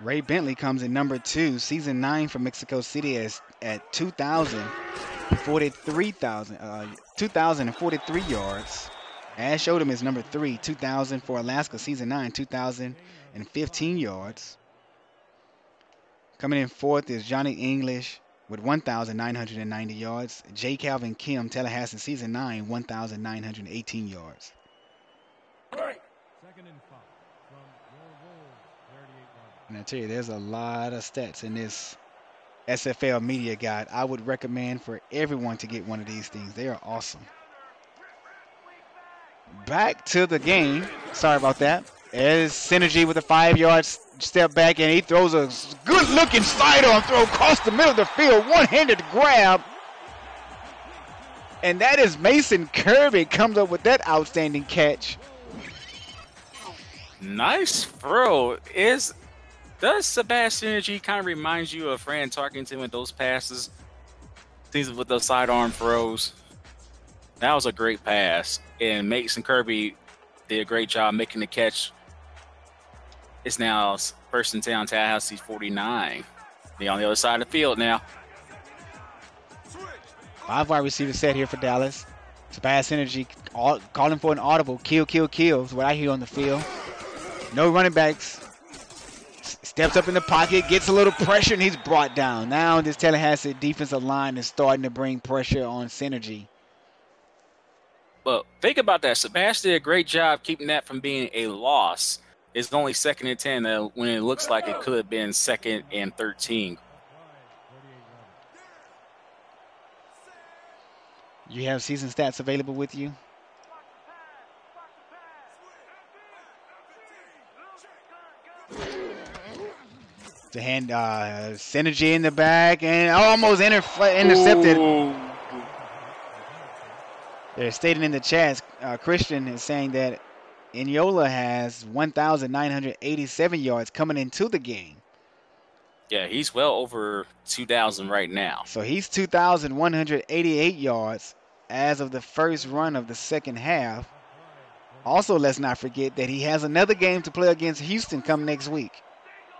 Ray Bentley comes in number 2, season 9 for Mexico City at 2,043 yards. Ash Odom is number 3, 2,000 for Alaska, season 9, 2,015 yards. Coming in 4th is Johnny English with 1,990 yards. J. Calvin Kim, Tallahassee, season 9, 1,918 yards. And I tell you, there's a lot of stats in this SFL media guide. I would recommend for everyone to get one of these things. They are awesome. Back to the game. Sorry about that. There's Synergy with a 5-yard step back, and he throws a good-looking sidearm throw across the middle of the field. One-handed grab. And that is Mason Kirby comes up with that outstanding catch. Nice throw. Does Sebastian Synergy kind of remind you of Fran Tarkington with those passes? Things with those sidearm throws. That was a great pass. And Mason Kirby did a great job making the catch. It's now first and 10 on Tallahassee 49. He on the other side of the field now. 5 wide receiver set here for Dallas. Spaz Synergy calling for an audible. Kill, kill, kill is what I hear on the field. No running backs. Steps up in the pocket, gets a little pressure, and he's brought down. Now this Tallahassee defensive line is starting to bring pressure on Synergy. But think about that. Sebastian did a great job keeping that from being a loss. It's only 2nd and 10 when it looks like it could have been 2nd and 13. You have season stats available with you? To hand Synergy in the back and almost intercepted. Ooh. They're stating in the chat, Christian is saying that Inola has 1,987 yards coming into the game. Yeah, he's well over 2,000 right now. So he's 2,188 yards as of the first run of the second half. Also, let's not forget that he has another game to play against Houston come next week.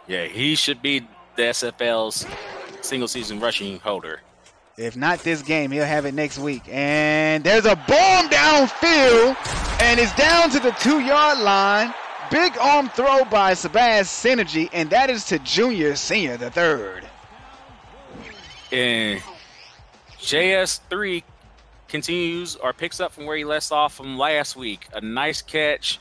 Yeah, he should be the SFL's single-season rushing holder. If not this game, he'll have it next week. And there's a bomb downfield, and it's down to the 2-yard line. Big arm throw by Sebastian Synergy, and that is to Junior Senior the third. And JS3 continues or picks up from where he left off from last week. A nice catch.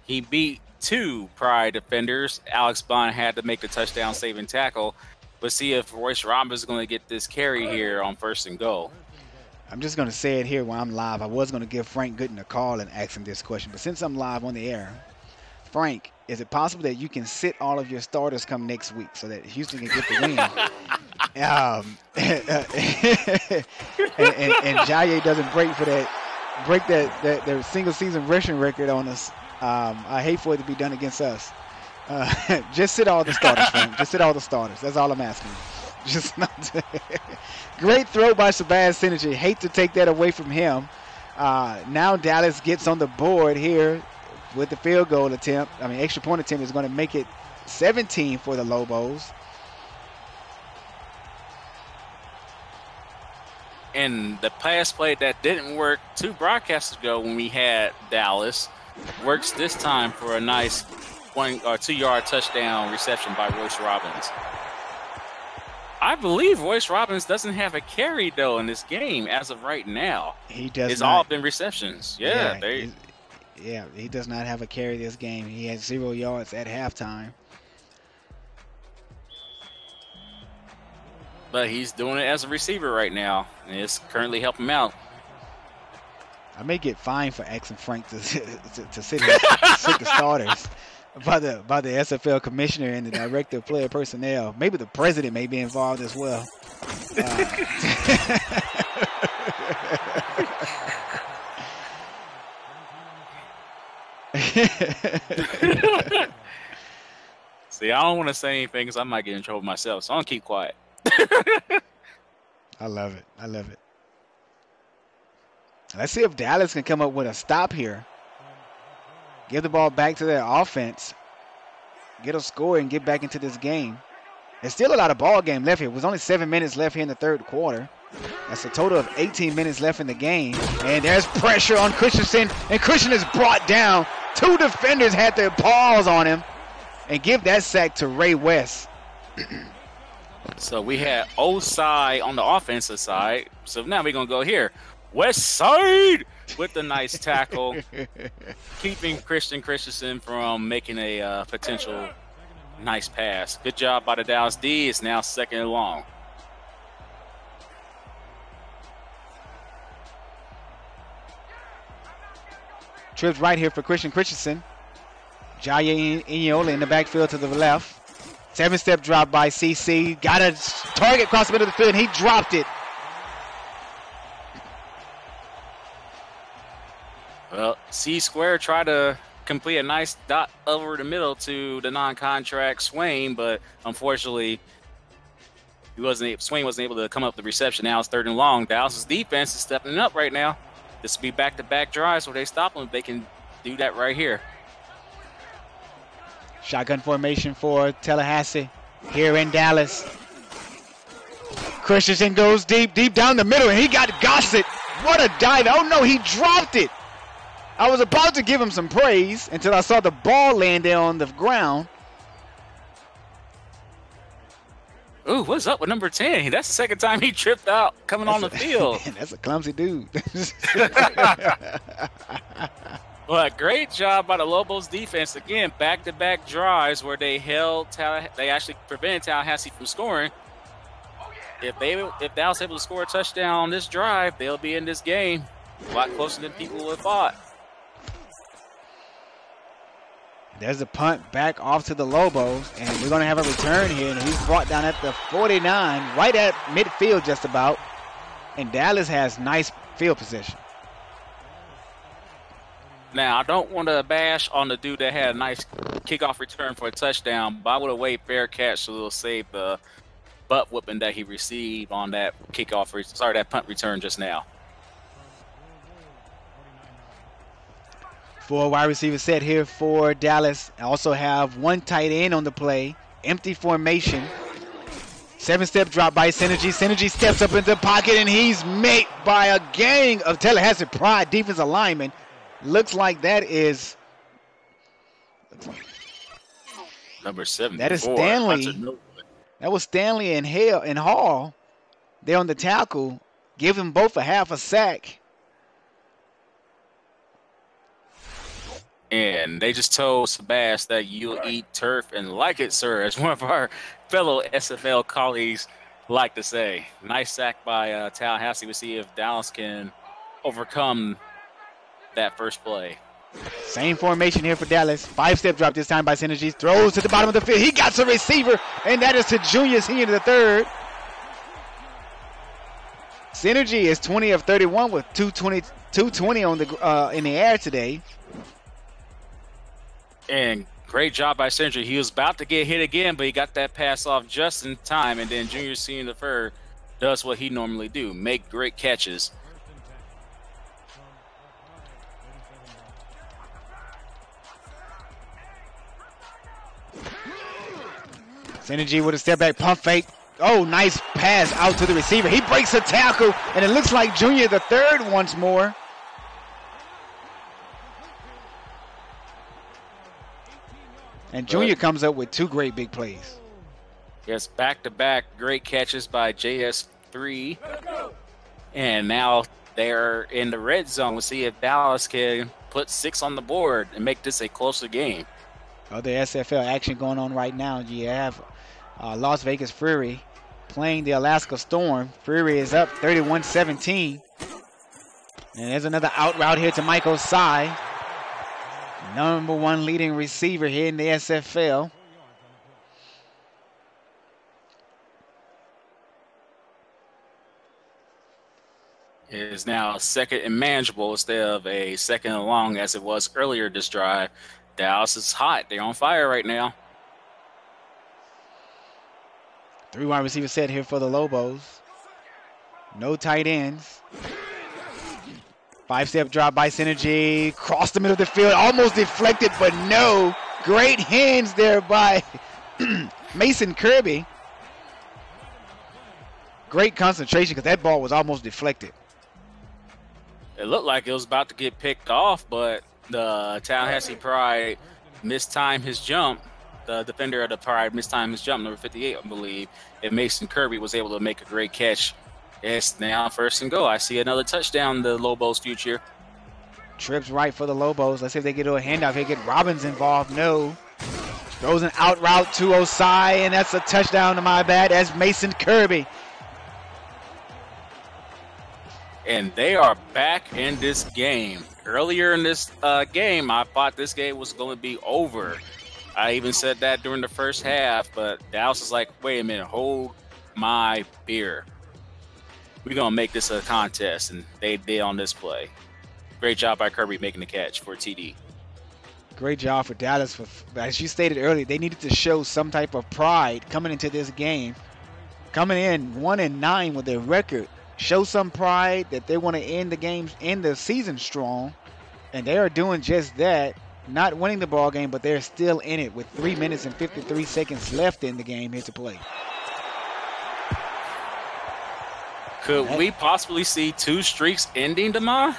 He beat 2 Pride defenders. Alex Bond had to make the touchdown saving tackle. Let's see if Royce Robbins is going to get this carry here on 1st and goal. I'm just going to say it here while I'm live. I was going to give Frank Gooden a call and ask him this question, but since I'm live on the air, Frank, is it possible that you can sit all of your starters come next week so that Houston can get the win? And Jaye doesn't break their single season rushing record on us. I hate for it to be done against us. Just sit all the starters, Frank. Just sit all the starters. That's all I'm asking you. Just not great throw by Sebastian Synergy. Hate to take that away from him. Now Dallas gets on the board here with the field goal attempt. I mean, extra point attempt is going to make it 17 for the Lobos. And the pass play that didn't work 2 broadcasts ago when we had Dallas works this time for a nice 1 or 2-yard touchdown reception by Royce Robbins. I believe Royce Robbins doesn't have a carry, though, in this game as of right now. He does It's not. all been receptions. Yeah, he does not have a carry this game. He had 0 yards at halftime. But he's doing it as a receiver right now, and it's currently helping him out. I may get fined for asking Frank to sit the starters by the SFL commissioner and the director of player personnel. Maybe the president may be involved as well. See, I don't want to say anything because I might get in trouble myself, so I'm going to keep quiet. I love it. I love it. Let's see if Dallas can come up with a stop here. Give the ball back to their offense. Get a score and get back into this game. There's still a lot of ball game left here. It was only 7 minutes left here in the third quarter. That's a total of 18 minutes left in the game. And there's pressure on Christensen. And Christian is brought down. 2 defenders had their paws on him. And give that sack to Ray West. So we had Osai on the offensive side. So now we're going to go here. West Side with the nice tackle. Keeping Christensen from making a potential nice pass. Good job by the Dallas D. It's now 2nd and long. Trips right here for Christensen. Jaye Inola in the backfield to the left. 7-step drop by CC. Got a target across the middle of the field. And he dropped it. Well, C-Square tried to complete a nice dot over the middle to the non-contract Swain, but unfortunately, Swain wasn't able to come up with the reception. Now it's 3rd and long. Dallas' defense is stepping up right now. This will be back-to-back drives where they stop them. They can do that right here. Shotgun formation for Tallahassee here in Dallas. Christensen goes deep down the middle, and he got Gossett. What a dive. Oh, no, he dropped it. I was about to give him some praise until I saw the ball land there on the ground. Ooh, what's up with number 10? That's the second time he tripped out coming on the field. Man, that's a clumsy dude. But great job by the Lobos defense. Again, back-to-back drives where they actually prevented Tallahassee from scoring. If Dallas able to score a touchdown on this drive, they'll be in this game a lot closer than people would have thought. There's a punt back off to the Lobos, and we're going to have a return here, and he's brought down at the 49, right at midfield just about, and Dallas has nice field position. Now, I don't want to bash on the dude that had a nice kickoff return for a touchdown, but I would have waved fair catch so it'll save the butt whooping that he received on that that punt return just now. 4 wide receivers set here for Dallas. Also have 1 tight end on the play. Empty formation. 7-step drop by Synergy. Synergy steps up into the pocket, and he's met by a gang of Tallahassee Pride defensive linemen. Looks like that is number 74. That is Stanley. That was Stanley and Hall. They're on the tackle. Give them both a half a sack. And they just told Sebas that you'll eat turf and like it, sir, as one of our fellow SFL colleagues like to say. Nice sack by Tallahassee. We'll see if Dallas can overcome that first play. Same formation here for Dallas. 5-step drop this time by Synergy. Throws to the bottom of the field. He got some receiver, and that is to Junior Senior to the third. Synergy is 20 of 31 with 220 on the in the air today. And great job by Synergy. He was about to get hit again, but he got that pass off just in time. And then Junior Senior the third does what he normally do, make great catches. Synergy with a step back pump fake. Oh, nice pass out to the receiver. He breaks a tackle, and it looks like Junior the third once more. And Junior comes up with 2 great big plays. Yes, back-to-back great catches by JS3. And now they're in the red zone. We'll see if Dallas can put 6 on the board and make this a closer game. Other SFL action going on right now. You have Las Vegas Fury playing the Alaska Storm. Fury is up 31-17. And there's another out route here to Michael Sy. Number 1 leading receiver here in the SFL. It is now second and manageable instead of a second and long as it was earlier this drive. Dallas is hot. They're on fire right now. 3 wide receiver set here for the Lobos. No tight ends. 5-step drop by Synergy. Cross the middle of the field. Almost deflected, but no. Great hands there by Mason Kirby. Great concentration because that ball was almost deflected. It looked like it was about to get picked off, but the Tallahassee Pride mistimed his jump. The defender of the Pride mistimed his jump, number 58, I believe. And Mason Kirby was able to make a great catch. It's now 1st and goal. I see another touchdown, the Lobos' future. Trips right for the Lobos. Let's see if they get a handoff here. Get Robbins involved. No. Throws an out route to Osai, and that's a touchdown to my bad. That's Mason Kirby. And they are back in this game. Earlier in this game, I thought this game was going to be over. I even said that during the first half, but Dallas is like, wait a minute, hold my beer. We're going to make this a contest, and they did on this play. Great job by Kirby making the catch for TD. Great job for Dallas. As you stated earlier, they needed to show some type of pride coming into this game. Coming in 1-9 with their record. Show some pride that they want to end the games, end the season strong. And they are doing just that. Not winning the ball game, but they're still in it with 3 minutes and 53 seconds left in the game here to play. Could we possibly see 2 streaks ending tomorrow?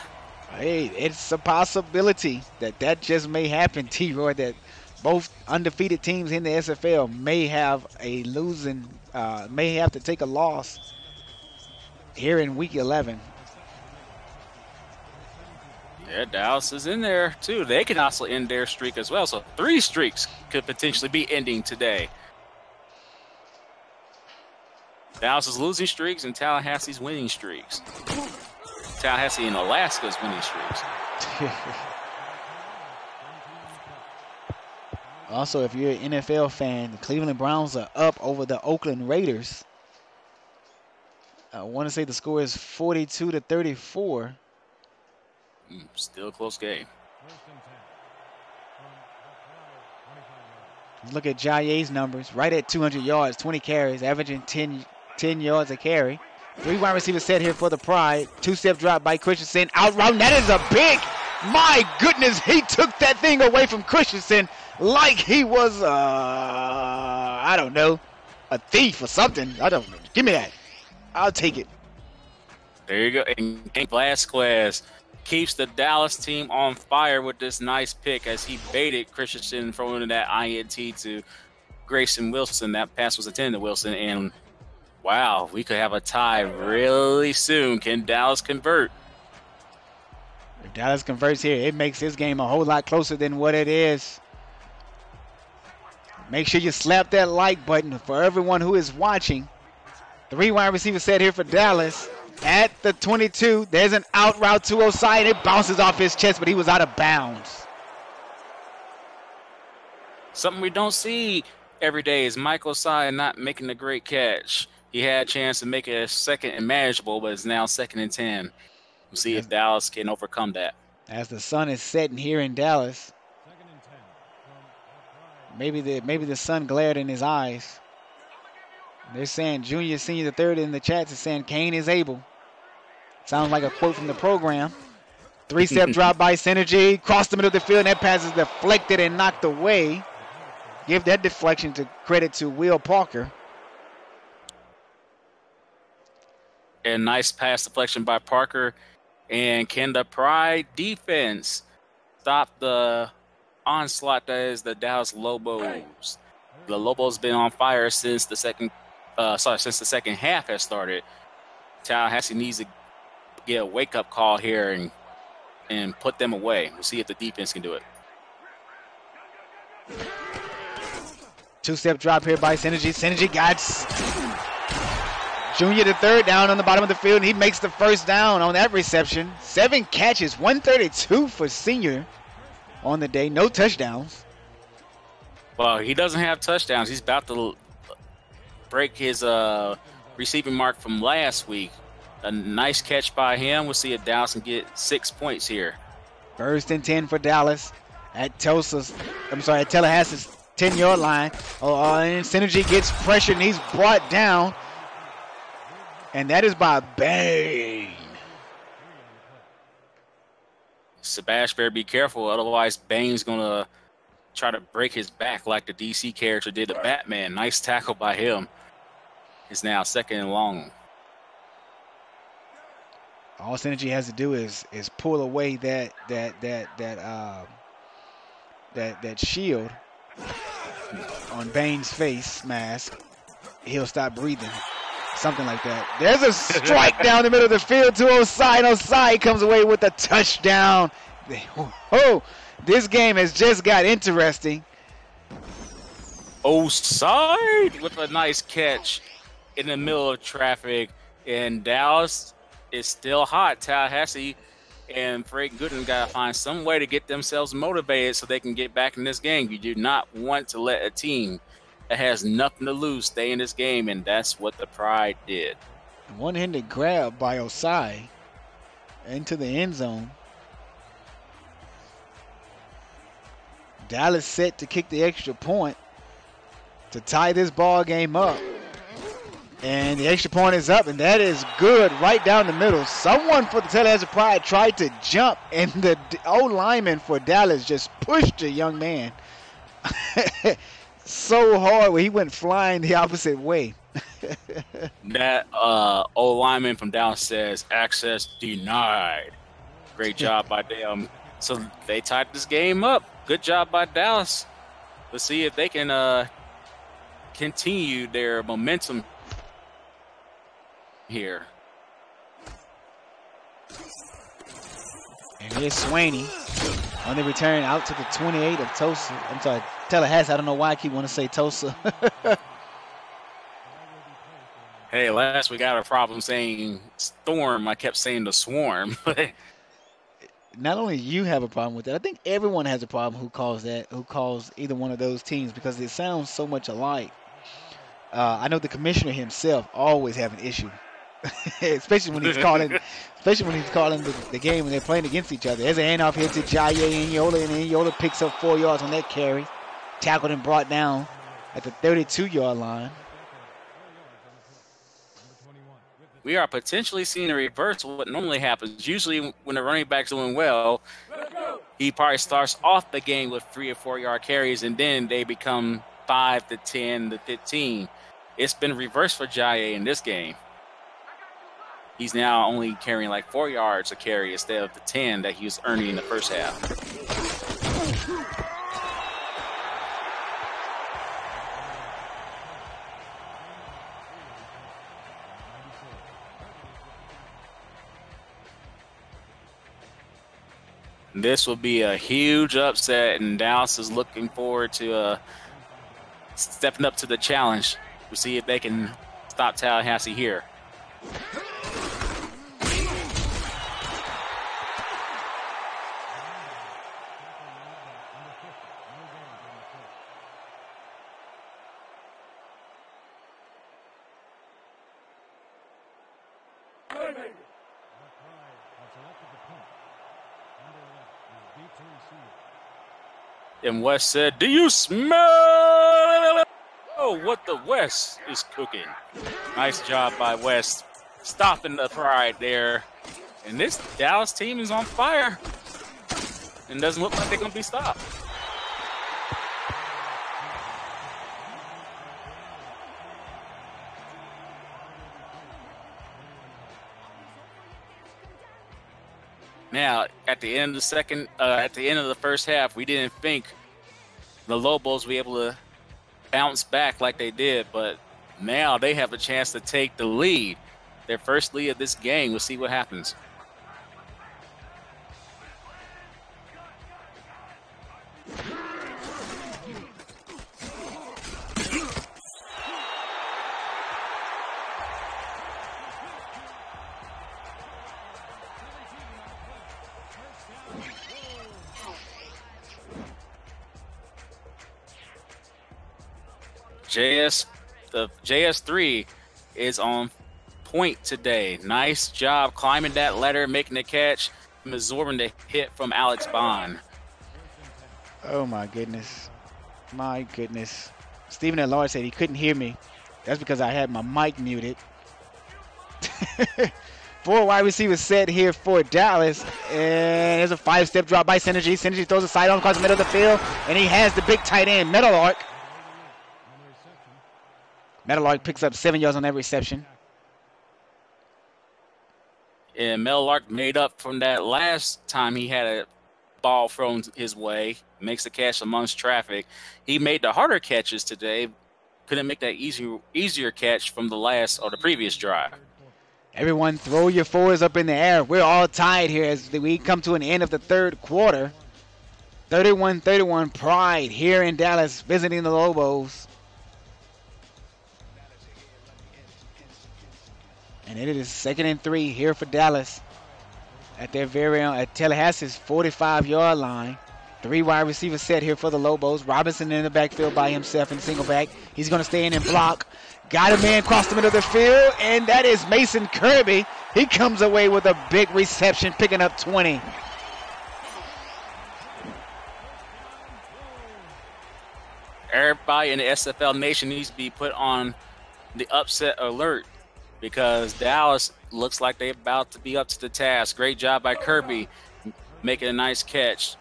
Hey, it's a possibility that just may happen, T-Roy, that both undefeated teams in the SFL may have may have to take a loss here in week 11. Yeah, Dallas is in there too. They can also end their streak as well. So 3 streaks could potentially be ending today. Dallas is losing streaks and Tallahassee's winning streaks. Tallahassee and Alaska's winning streaks. Also, if you're an NFL fan, the Cleveland Browns are up over the Oakland Raiders. I want to say the score is 42-34. Still a close game. Look at Jaye's numbers, right at 200 yards, 20 carries, averaging 10 yards a carry. 3 wide receivers set here for the Pride. 2-step drop by Christensen. Out route. That is a big, my goodness, he took that thing away from Christensen like he was, I don't know, a thief or something. I don't know. Give me that. I'll take it. There you go. And Velasquez keeps the Dallas team on fire with this nice pick as he baited Christensen throwing that INT to Grayson Wilson. That pass was intended to Wilson, and wow, we could have a tie really soon. Can Dallas convert? If Dallas converts here, it makes this game a whole lot closer than what it is. Make sure you slap that like button for everyone who is watching. 3 wide receivers set here for Dallas. At the 22, there's an out route to Osai, and it bounces off his chest, but he was out of bounds. Something we don't see every day is Mike Osai not making a great catch. He had a chance to make it a second and manageable, but it's now 2nd and 10. We'll see if Dallas can overcome that. As the sun is setting here in Dallas, maybe the sun glared in his eyes. They're saying Junior, Senior, the third in the chats is saying Kane is able. Sounds like a quote from the program. 3-step drop by Synergy. Crossed the middle of the field, and that pass is deflected and knocked away. Give that deflection to credit to Will Parker. And nice pass deflection by Parker. And can the Pride defense stop the onslaught that is the Dallas Lobos? The Lobos been on fire since the second half has started. Tallahassee needs to get a wake-up call here and put them away. We'll see if the defense can do it. 2-step drop here by Synergy. Synergy got Junior the third down on the bottom of the field, and he makes the first down on that reception. 7 catches, 132 for Senior on the day. No touchdowns. Well, he doesn't have touchdowns. He's about to break his receiving mark from last week. A nice catch by him. We'll see if Dallas can get 6 points here. 1st and 10 for Dallas at Tallahassee's 10-yard line. And Synergy gets pressured, and he's brought down. And that is by Bain. Sebastian better be careful, otherwise Bain's going to try to break his back like the DC character did to Batman. Nice tackle by him. It's now 2nd and long. All Synergy has to do is pull away that shield on Bain's face mask. He'll stop breathing. Something like that. There's a strike down the middle of the field to Osai, and Osai comes away with a touchdown. Oh, this game has just got interesting. Osai with a nice catch in the middle of traffic, and Dallas is still hot. Tallahassee and Frank Gooden got to find some way to get themselves motivated so they can get back in this game. You do not want to let a team that has nothing to lose stay in this game, and that's what the Pride did. One-handed grab by Osai into the end zone. Dallas set to kick the extra point to tie this ball game up. And the extra point is up, and that is good right down the middle. Someone for the Tallahassee Pride tried to jump, and the O-lineman for Dallas just pushed the young man. so hard where he went flying the opposite way. That old lineman from Dallas says access denied. Great job by them. So they tied this game up. Good job by Dallas. Let's see if they can continue their momentum here. And here's Swaney on the return out to the 28 of Tulsa. I'm sorry, Tallahassee. I don't know why I keep wanting to say Tulsa. Hey, last we got a problem saying storm. I kept saying the swarm. Not only you have a problem with that, I think everyone has a problem who calls either one of those teams, because it sounds so much alike. I know the commissioner himself always have an issue, especially when he's calling the game when they're playing against each other. There's a handoff here to Jaye Inyola, and Inyola picks up 4 yards on that carry, tackled and brought down at the 32-yard line. We are potentially seeing a reverse of what normally happens. Usually when the running back's doing well, he probably starts off the game with 3 or 4 yard carries, and then they become 5 to 10 to 15. It's been reversed for Jaye in this game. He's now only carrying like 4 yards a carry instead of the 10 that he was earning in the first half. This will be a huge upset, and Dallas is looking forward to stepping up to the challenge to see if they can stop Tallahassee here. And West said, "Do you smell what the West is cooking?" Nice job by West, stopping the pride there. And this Dallas team is on fire and doesn't look like they're going to be stopped. Now, at the end of the first half, we didn't think the Lobos would be able to bounce back like they did, but now they have a chance to take the lead. Their first lead of this game. We'll see what happens. The JS3 is on point today. Nice job climbing that ladder, making the catch, absorbing the hit from Alex Bond. Oh my goodness. My goodness. Stephen at large said he couldn't hear me. That's because I had my mic muted. 4 wide receivers set here for Dallas. And there's a 5-step drop by Synergy. Synergy throws a sidearm across the middle of the field. And he has the big tight end, Meadowlark. Meadowlark picks up 7 yards on that reception. And Meadowlark made up from that last time he had a ball thrown his way. Makes the catch amongst traffic. He made the harder catches today. Couldn't make that easier catch from the previous drive. Everyone throw your fours up in the air. We're all tied here as we come to an end of the third quarter. 31-31 Pride here in Dallas visiting the Lobos. And it is 2nd and 3 here for Dallas at their very own, at Tallahassee's 45-yard line. 3 wide receivers set here for the Lobos. Robinson in the backfield by himself in single back. He's going to stay in and block. Got a man across the middle of the field, and that is Mason Kirby. He comes away with a big reception, picking up 20. Everybody in the SFL Nation needs to be put on the upset alert, because Dallas looks like they're about to be up to the task. Great job by Kirby making a nice catch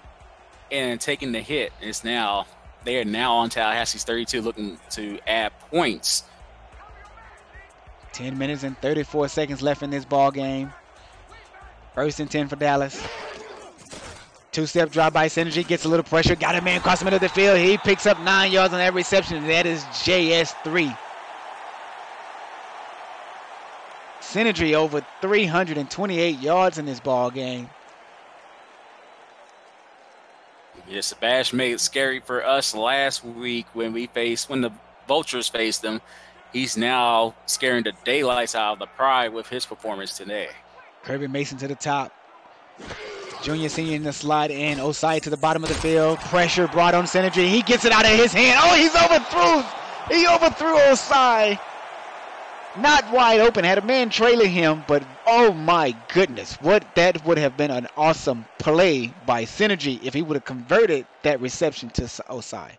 and taking the hit. It's now They are now on Tallahassee's 32, looking to add points. 10 minutes and 34 seconds left in this ball game. 1st and 10 for Dallas. Two-step drop by Synergy, gets a little pressure, got a man across the middle of the field. He picks up 9 yards on that reception, and that is JS3. Synergy over 328 yards in this ball game. Yeah, Sebastian made it scary for us last week when the Vultures faced them. He's now scaring the daylights out of the Pride with his performance today. Kirby Mason to the top. Junior Senior in the slide in. Osai to the bottom of the field. Pressure brought on Synergy. He gets it out of his hand. Oh, he's overthrew. He overthrew Osai. Not wide open. Had a man trailing him, but oh my goodness. That would have been an awesome play by Synergy if he would have converted that reception to Osai.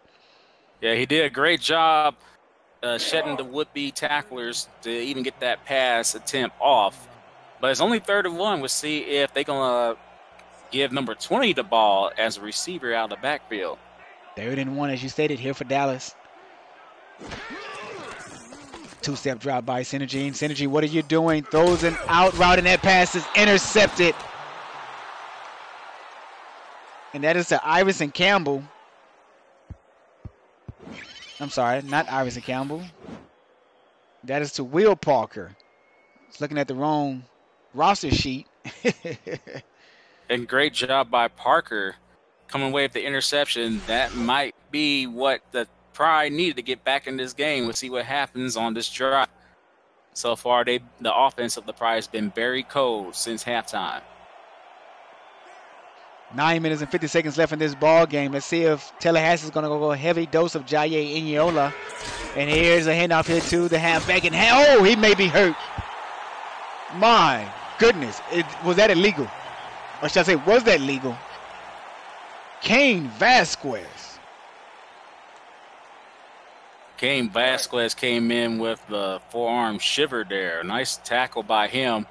Yeah, he did a great job shedding the would-be tacklers to even get that pass attempt off. But it's only 3rd and 1. We'll see if they're going to give number 20 the ball as a receiver out of the backfield. 3rd and 1, as you stated, here for Dallas. Two-step drop by Synergy. And Synergy, what are you doing? Throws an out route, and that pass is intercepted. And that is to Iverson Campbell. I'm sorry, not Iverson Campbell. That is to Will Parker. He's looking at the wrong roster sheet. And great job by Parker coming away with the interception. That might be what the Pride needed to get back in this game. We'll see what happens on this drive. So far, the offense of the Pride has been very cold since halftime. 9 minutes and 50 seconds left in this ball game. Let's see if Tallahassee is going to go a heavy dose of Jaye Inyola. And here's a handoff here to the halfback. And oh, he may be hurt. My goodness. Was that illegal? Or should I say, was that legal? Cain Vasquez. Cain Vasquez came in with the forearm shiver there. Nice tackle by him.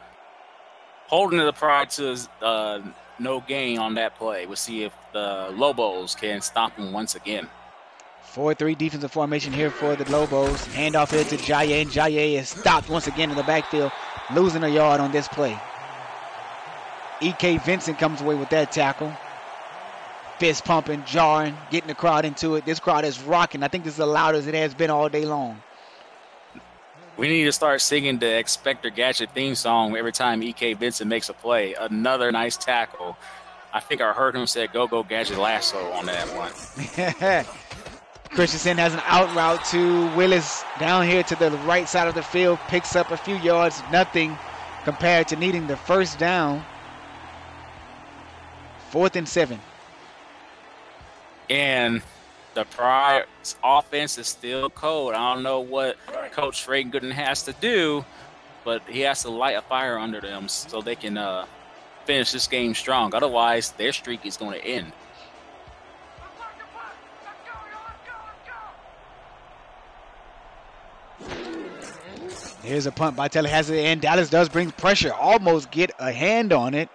Holding the Pride to no gain on that play. We'll see if the Lobos can stop him once again. 4-3 defensive formation here for the Lobos. Handoff here to Jaye, and Jaye is stopped once again in the backfield, losing a yard on this play. E.K. Vincent comes away with that tackle. Fist pumping, jarring, getting the crowd into it. This crowd is rocking. I think this is the loudest it has been all day long. We need to start singing the Expector Gadget theme song every time E.K. Vincent makes a play. Another nice tackle. I think I heard him say "Go Go Gadget Lasso" on that one. Christensen has an out route to Willis down here to the right side of the field. Picks up a few yards, nothing compared to needing the first down. 4th and 7. And the Pride's offense is still cold. I don't know what Coach Ray Gooden has to do, but he has to light a fire under them so they can finish this game strong. Otherwise, their streak is going to end. Here's a punt by Tallahassee, and Dallas does bring pressure. Almost get a hand on it.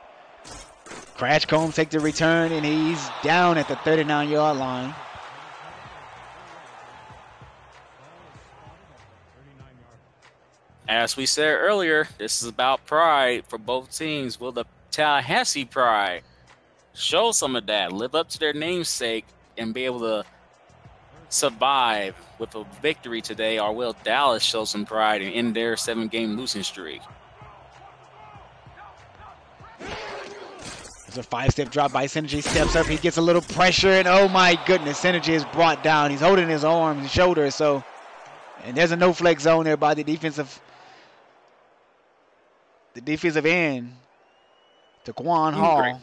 Crashcombe takes the return, and he's down at the 39-yard line. As we said earlier, this is about pride for both teams. Will the Tallahassee Pride show some of that, live up to their namesake, and be able to survive with a victory today, or will Dallas show some pride and end their 7-game losing streak? There's a 5-step drop by Synergy. Steps up, he gets a little pressure, and oh my goodness, Synergy is brought down. He's holding his arms and shoulders, so, and there's a no-flex zone there by the defensive end to Quan Hall.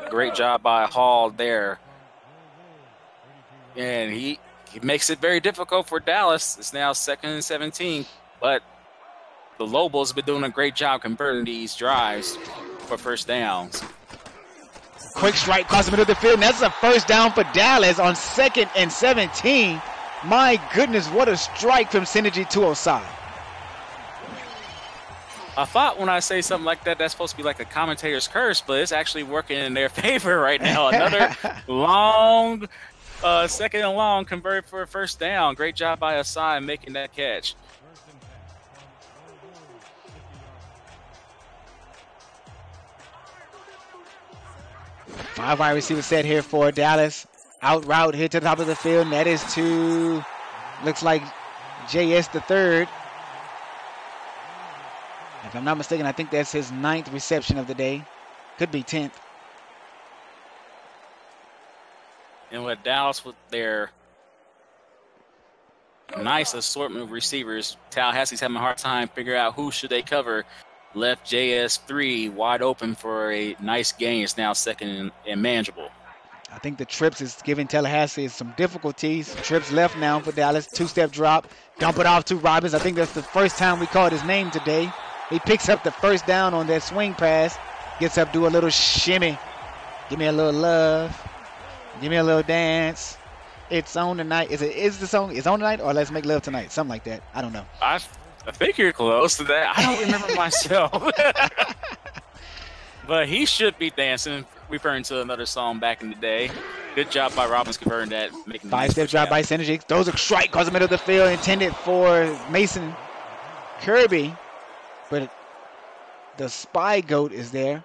Great job by Hall there. And he makes it very difficult for Dallas. It's now 2nd and 17, but the Lobos have been doing a great job converting these drives for first downs. Quick strike across the middle of the field, and that's a first down for Dallas on 2nd and 17. My goodness, what a strike from Synergy to Osai. I thought when I say something like that, that's supposed to be like a commentator's curse, but it's actually working in their favor right now. Another long Second and long, convert for a first down. Great job by Asai making that catch. Five wide receiver set here for Dallas. Out route here to the top of the field. And that is to, looks like JS the third. If I'm not mistaken, I think that's his 9th reception of the day. Could be 10th. And with Dallas with their nice assortment of receivers, Tallahassee's having a hard time figuring out who should they cover. Left JS3 wide open for a nice gain. It's now second and manageable. I think the trips is giving Tallahassee some difficulties. Trips left now for Dallas. 2-step drop. Dump it off to Robbins. I think that's the first time we called his name today. He picks up the first down on that swing pass. Gets up, do a little shimmy. Give me a little love. Give me a little dance. It's on tonight. Is the song? It's on tonight, or let's make love tonight? Something like that. I don't know. I think you're close to that. I don't remember myself. But he should be dancing, referring to another song back in the day. Good job by Robbins converting that. Making 5-step drop by Synergy. Throws a strike across the middle of the field, intended for Mason Kirby. But the spy goat is there.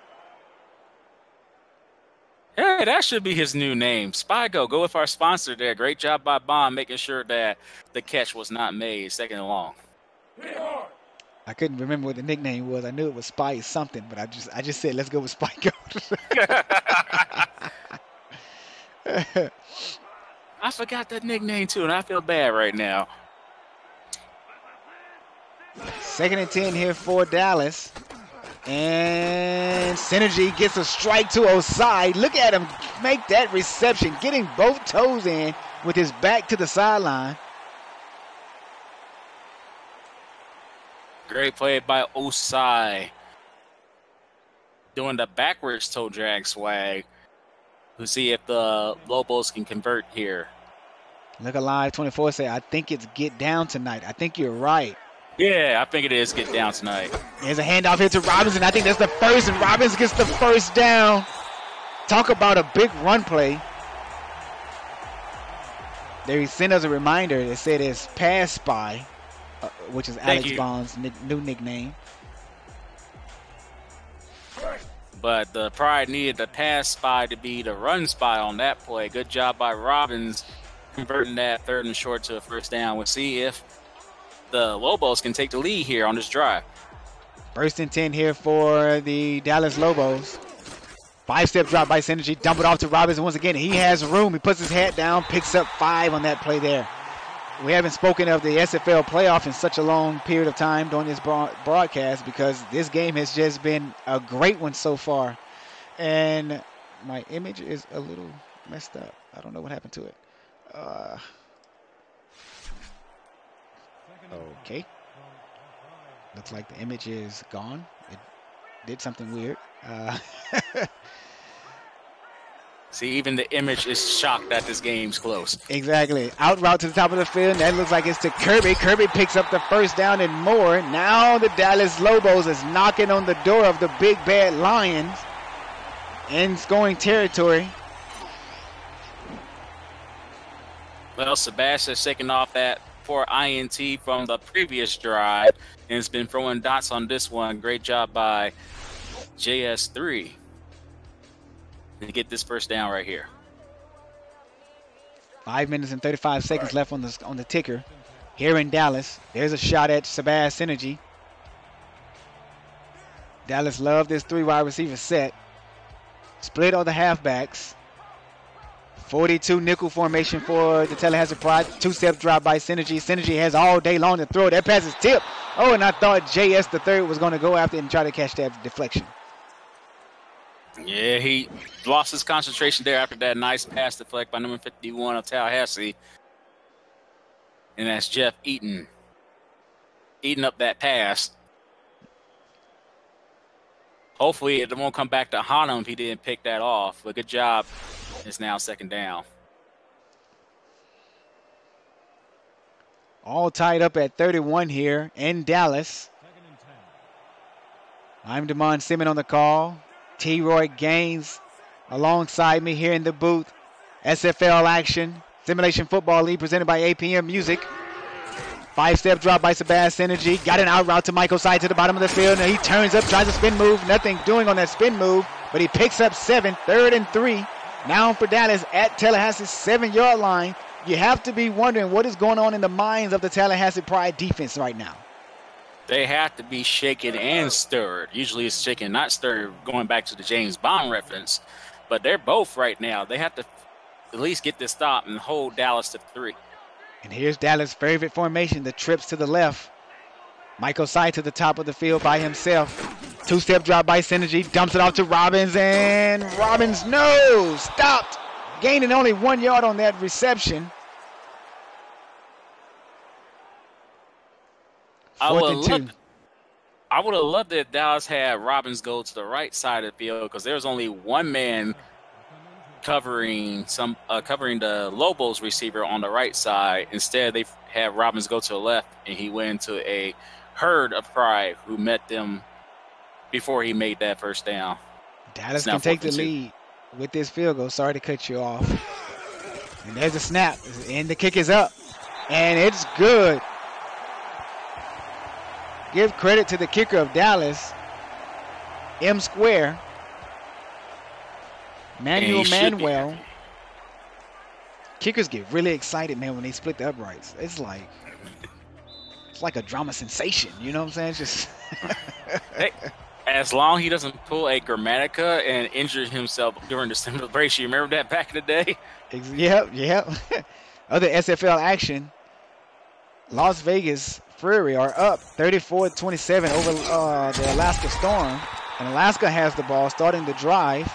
Hey, that should be his new name. Spy Goat. Go with our sponsor there. Great job by Bond making sure that the catch was not made. Second and long. I couldn't remember what the nickname was. I knew it was Spy something, but I just said let's go with Spy Goat. I forgot that nickname too, and I feel bad right now. 2nd and 10 here for Dallas. And Synergy gets a strike to Osai. Look at him make that reception, getting both toes in with his back to the sideline. Great play by Osai. Doing the backwards toe drag swag. We'll see if the Lobos can convert here. Look Alive 24 say, I think it's get down tonight. I think you're right. Yeah, I think it is get down tonight. There's a handoff here to Robinson. I think that's the first, and Robbins gets the first down. Talk about a big run play. They sent us a reminder that said it's Pass Spy, which is Alex Bond's new nickname. But the Pride needed the Pass Spy to be the run spy on that play. Good job by Robbins converting that 3rd and short to a first down. We'll see if the Lobos can take the lead here on this drive. 1st and 10 here for the Dallas Lobos. 5-step drop by Synergy. Dump it off to Robinson once again. He has room. He puts his hat down, picks up 5 on that play there. We haven't spoken of the SFL playoff in such a long period of time during this broadcast because this game has just been a great one so far. And my image is a little messed up. I don't know what happened to it. Okay. Looks like the image is gone. It did something weird. See, even the image is shocked that this game's close. Exactly. Out route to the top of the field. That looks like it's to Kirby. Kirby picks up the first down and more. Now the Dallas Lobos is knocking on the door of the Big Bad Lions in scoring territory. Well, Sebastian's taking off that for INT from the previous drive and has been throwing dots on this one. Great job by JS3 to get this first down right here. 5 minutes and 35 seconds left on the ticker here in Dallas. There's a shot at Sebastian Synergy. Dallas love this 3 wide receiver set. Split on the halfbacks. 42 nickel formation for the Tallahassee Pride. 2-step drop by Synergy. Synergy has all day long to throw. That pass is tipped. Oh, and I thought JS the third was going to go after it and try to catch that deflection. Yeah, he lost his concentration there after that nice pass deflect by number 51 of Tallahassee. And that's Jeff Eaton. Eating up that pass. Hopefully it won't come back to haunt him if he didn't pick that off. But good job. It's now second down. All tied up at 31 here in Dallas. I'm Damon Simien on the call. T. Roy Gaines alongside me here in the booth. SFL action. Simulation Football League presented by APM Music. 5-step drop by Sebastian Energy. Got an out route to Michael Side to the bottom of the field. And he turns up, tries a spin move. Nothing doing on that spin move. But he picks up 7, 3rd and 3. Now for Dallas at Tallahassee's 7-yard line. You have to be wondering what is going on in the minds of the Tallahassee Pride defense right now. They have to be shaken and stirred. Usually it's shaken, not stirred, going back to the James Bond reference. But they're both right now. They have to at least get this stop and hold Dallas to 3. And here's Dallas' favorite formation, the trips to the left. Michael Side to the top of the field by himself. 2-step drop by Synergy, dumps it off to Robbins, and Robbins, no, stopped. Gaining only 1 yard on that reception. I would have loved it if Dallas had Robbins go to the right side of the field because there's only one man covering the Lobos receiver on the right side. Instead, they had Robbins go to the left, and he went into a herd of Pride who met them before he made that first down. Dallas can take the lead with this field goal. Sorry to cut you off. And there's a snap, and the kick is up, and it's good. Give credit to the kicker of Dallas, M Square. Manuel. Kickers get really excited, man, when they split the uprights. It's like a drama sensation. You know what I'm saying? It's just hey, as long as he doesn't pull a Grammatica and injure himself during the celebration. You remember that back in the day? Yep. Other SFL action. Las Vegas Fury are up 34-27 over the Alaska Storm. And Alaska has the ball starting the drive.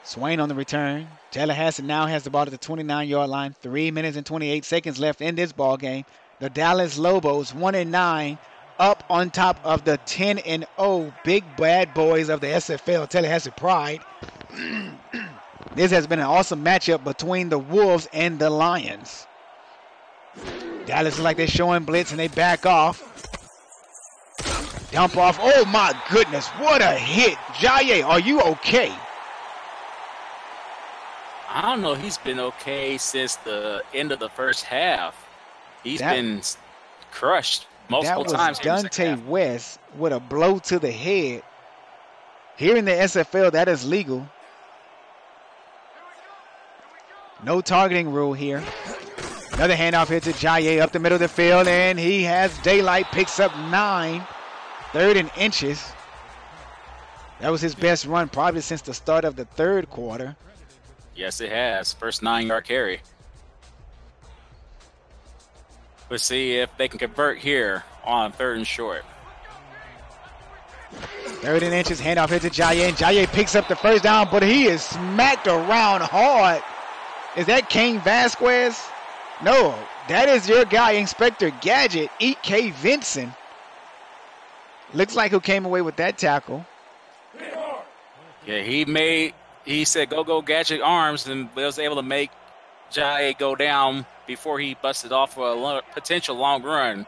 Swain on the return. Tallahassee now has the ball at the 29-yard line. 3 minutes and 28 seconds left in this ball game. The Dallas Lobos 1-9 up on top of the 10-0 big bad boys of the SFL, Tallahassee Pride. This has been an awesome matchup between the Wolves and the Lions. Dallas is like they're showing blitz and they back off. Dump off. Oh my goodness, what a hit. Jaye, are you okay? I don't know. He's been okay since the end of the first half. He's been crushed multiple times. That was Dante West with a blow to the head. Here in the SFL, that is legal. No targeting rule here. Another handoff here to Jaye up the middle of the field, and he has daylight, picks up 9, 3rd and inches. That was his best run probably since the start of the third quarter. Yes, it has. First 9-yard carry. Let's see if they can convert here on 3rd and short. 3rd and inches, handoff here to Jaye, and Jaye picks up the first down, but he is smacked around hard. Is that Kane Vasquez? No, that is your guy, Inspector Gadget, E.K. Vinson. Looks like who came away with that tackle. Yeah, he said, go, Gadget arms, and was able to make Jaye go down before he busted off for a potential long run.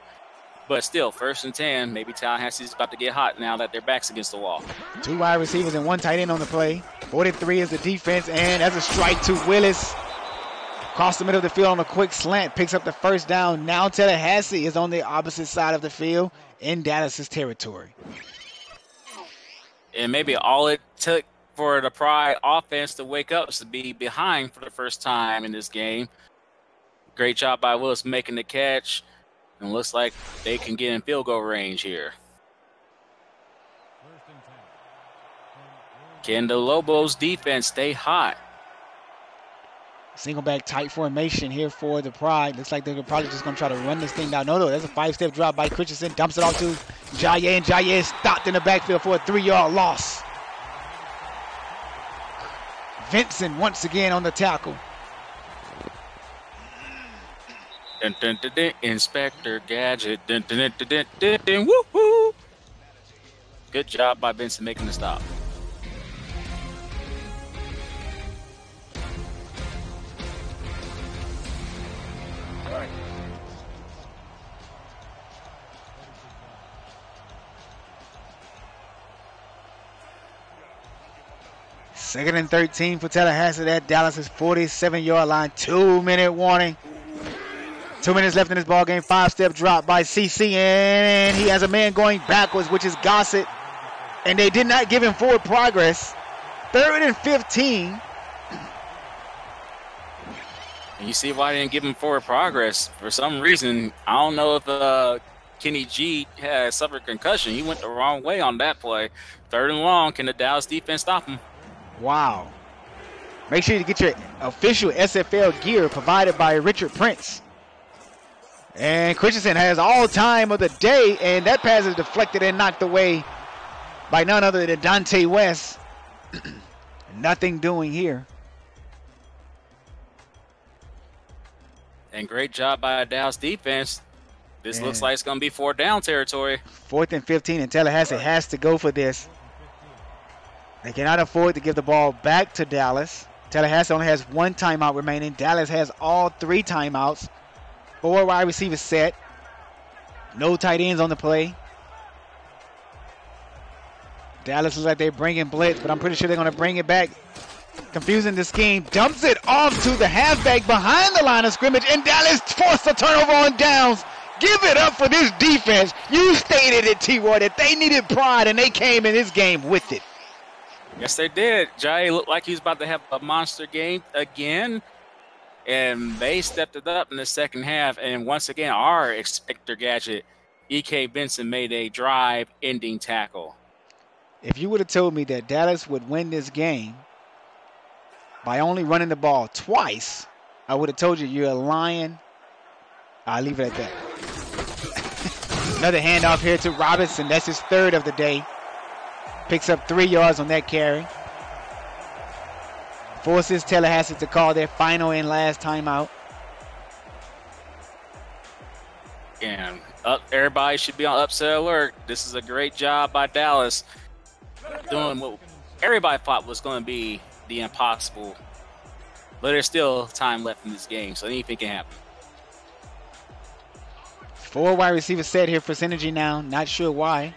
But still, 1st and 10, maybe Tallahassee's about to get hot now that their back's against the wall. 2 wide receivers and 1 tight end on the play. 43 is the defense, and that's a strike to Willis. Across the middle of the field on a quick slant, picks up the first down. Now Tallahassee is on the opposite side of the field in Dallas's territory. And maybe all it took for the Pride offense to wake up is to be behind for the first time in this game. Great job by Willis making the catch. And looks like they can get in field goal range here. Can the Lobos defense stay hot? Single back tight formation here for the Pride. Looks like they're probably just going to try to run this thing down. No, that's a 5-step drop by Christensen. Dumps it off to Jaye, and Jaye is stopped in the backfield for a 3-yard loss. Vincent once again on the tackle. Dun, dun, dun, dun, Inspector Gadget. Dun, dun, dun, dun, dun, dun, dun, woo-hoo. Good job by Vincent making the stop. Second and 13 for Tallahassee at Dallas's 47-yard line. 2-minute warning. 2 minutes left in this ball game. 5-step drop by CC, and he has a man going backwards, which is Gossett. And they did not give him forward progress. 3rd and 15. And you see why they didn't give him forward progress. For some reason, I don't know if Kenny G has suffered concussion. He went the wrong way on that play. 3rd and long. Can the Dallas defense stop him? Wow. Make sure you get your official SFL gear provided by Richard Prince. And Christensen has all time of the day, and that pass is deflected and knocked away by none other than Dante West. Nothing doing here. And great job by Dallas defense. This looks like it's going to be 4th down territory. 4th and 15, and Tallahassee has to go for this. They cannot afford to give the ball back to Dallas. Tallahassee only has 1 timeout remaining. Dallas has all 3 timeouts. 4 wide receivers set. No tight ends on the play. Dallas looks like they're bringing blitz, but I'm pretty sure they're going to bring it back. Confusing the scheme. Dumps it off to the halfback behind the line of scrimmage, and Dallas forced a turnover on downs. Give it up for this defense. You stated it, T-Roy, that they needed pride, and they came in this game with it. Yes, they did. Jay looked like he was about to have a monster game again. And they stepped it up in the second half. And once again, our Inspector Gadget, E.K. Benson, made a drive-ending tackle. If you would have told me that Dallas would win this game by only running the ball twice, I would have told you you're a lion. I'll leave it at that. Another handoff here to Robinson. That's his 3rd of the day. Picks up 3 yards on that carry. Forces Tallahassee to call their final and last timeout. And everybody should be on upset alert. This is a great job by Dallas, doing what everybody thought was going to be the impossible. But there's still time left in this game, so anything can happen. 4 wide receivers set here for Synergy now. Not sure why.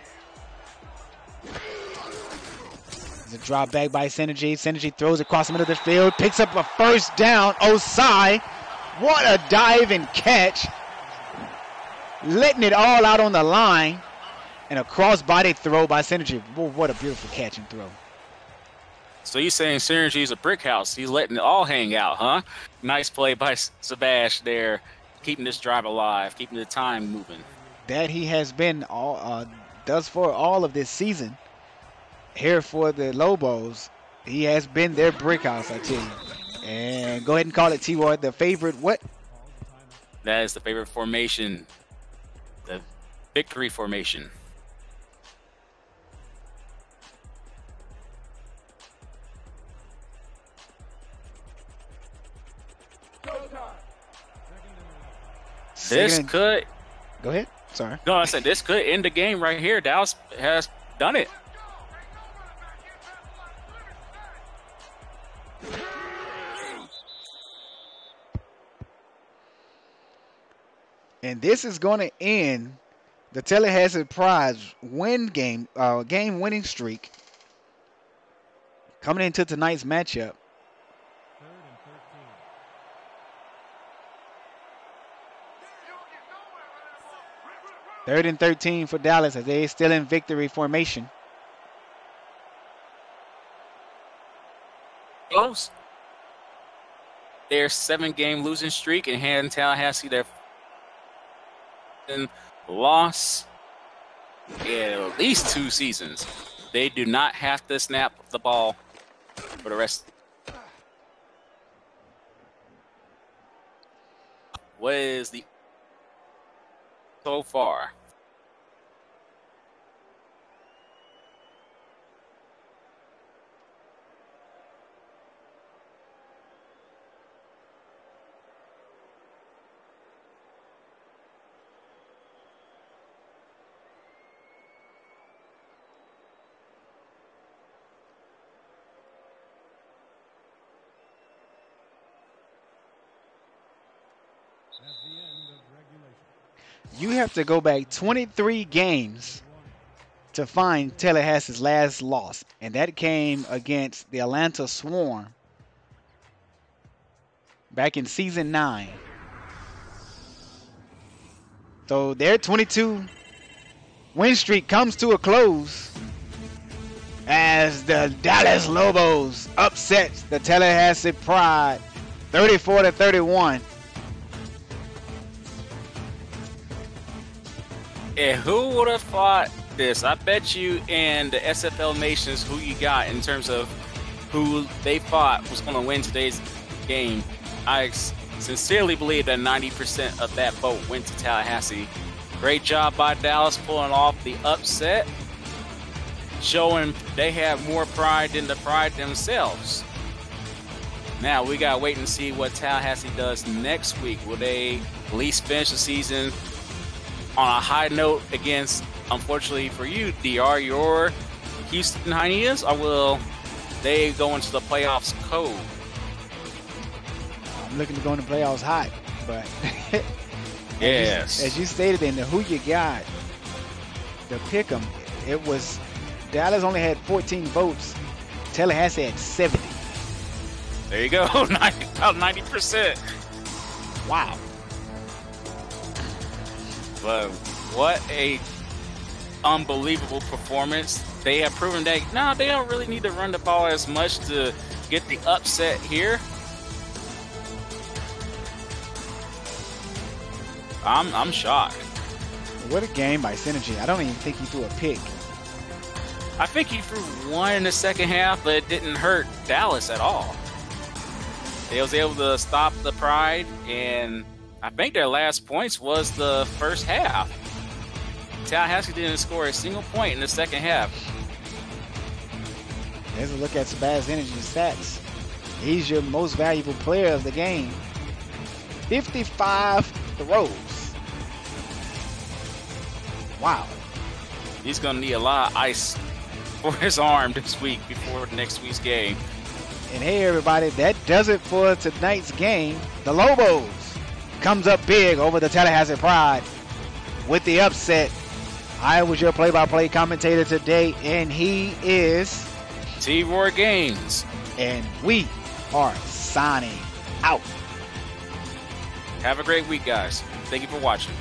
The drop back by Synergy. Synergy throws across the middle of the field. Picks up a 1st down. Osai. What a dive and catch. Letting it all out on the line. And a cross-body throw by Synergy. Whoa, what a beautiful catch and throw. So you're saying Synergy's a brick house. He's letting it all hang out, huh? Nice play by Sebastian there. Keeping this drive alive. Keeping the time moving. That he has been thus far all of this season. Here for the Lobos, he has been their brick house, I tell you. And go ahead and call it, T-Roy, the favorite what? That is the favorite formation, the victory formation. This could. Go ahead. Sorry. No, I said this could end the game right here. Dallas has done it. And this is going to end the Tallahassee Pride's game-winning streak coming into tonight's matchup. 3rd and 13 for Dallas as they're still in victory formation. Close. Their 7-game losing streak and hand Tallahassee their loss in at least 2 seasons. They do not have to snap the ball for the rest. What is the so far? You have to go back 23 games to find Tallahassee's last loss, and that came against the Atlanta Swarm back in season 9. So their 22 win streak comes to a close as the Dallas Lobos upsets the Tallahassee Pride 34-31. And who would have thought this? I bet you in the SFL Nations who you got in terms of who they thought was going to win today's game. I sincerely believe that 90% of that vote went to Tallahassee. Great job by Dallas pulling off the upset, showing they have more pride than the Pride themselves. Now we got to wait and see what Tallahassee does next week. Will they at least finish the season on a high note against, unfortunately for you, DR, your Houston Hyenas, or will they go into the playoffs cold? I'm looking to go into the playoffs hot, but yes, as you stated in the who you got, the pick'em, it was Dallas only had 14 votes, Tallahassee had 70. There you go, about 90%. Wow. But what a unbelievable performance. They have proven that they don't really need to run the ball as much to get the upset here. I'm shocked. What a game by Synergy. I don't even think he threw a pick. I think he threw one in the second half, but it didn't hurt Dallas at all. They was able to stop the Pride, and I think their last points was the first half. Tallahassee didn't score a single point in the second half. There's a look at Sabaz Energy's stats. He's your most valuable player of the game. 55 throws. Wow. He's going to need a lot of ice for his arm this week before next week's game. And hey, everybody, that does it for tonight's game. The Lobos comes up big over the Tallahassee Pride with the upset. I was your play-by-play commentator today, and he is T-Roy Gaines. And we are signing out. Have a great week, guys. Thank you for watching.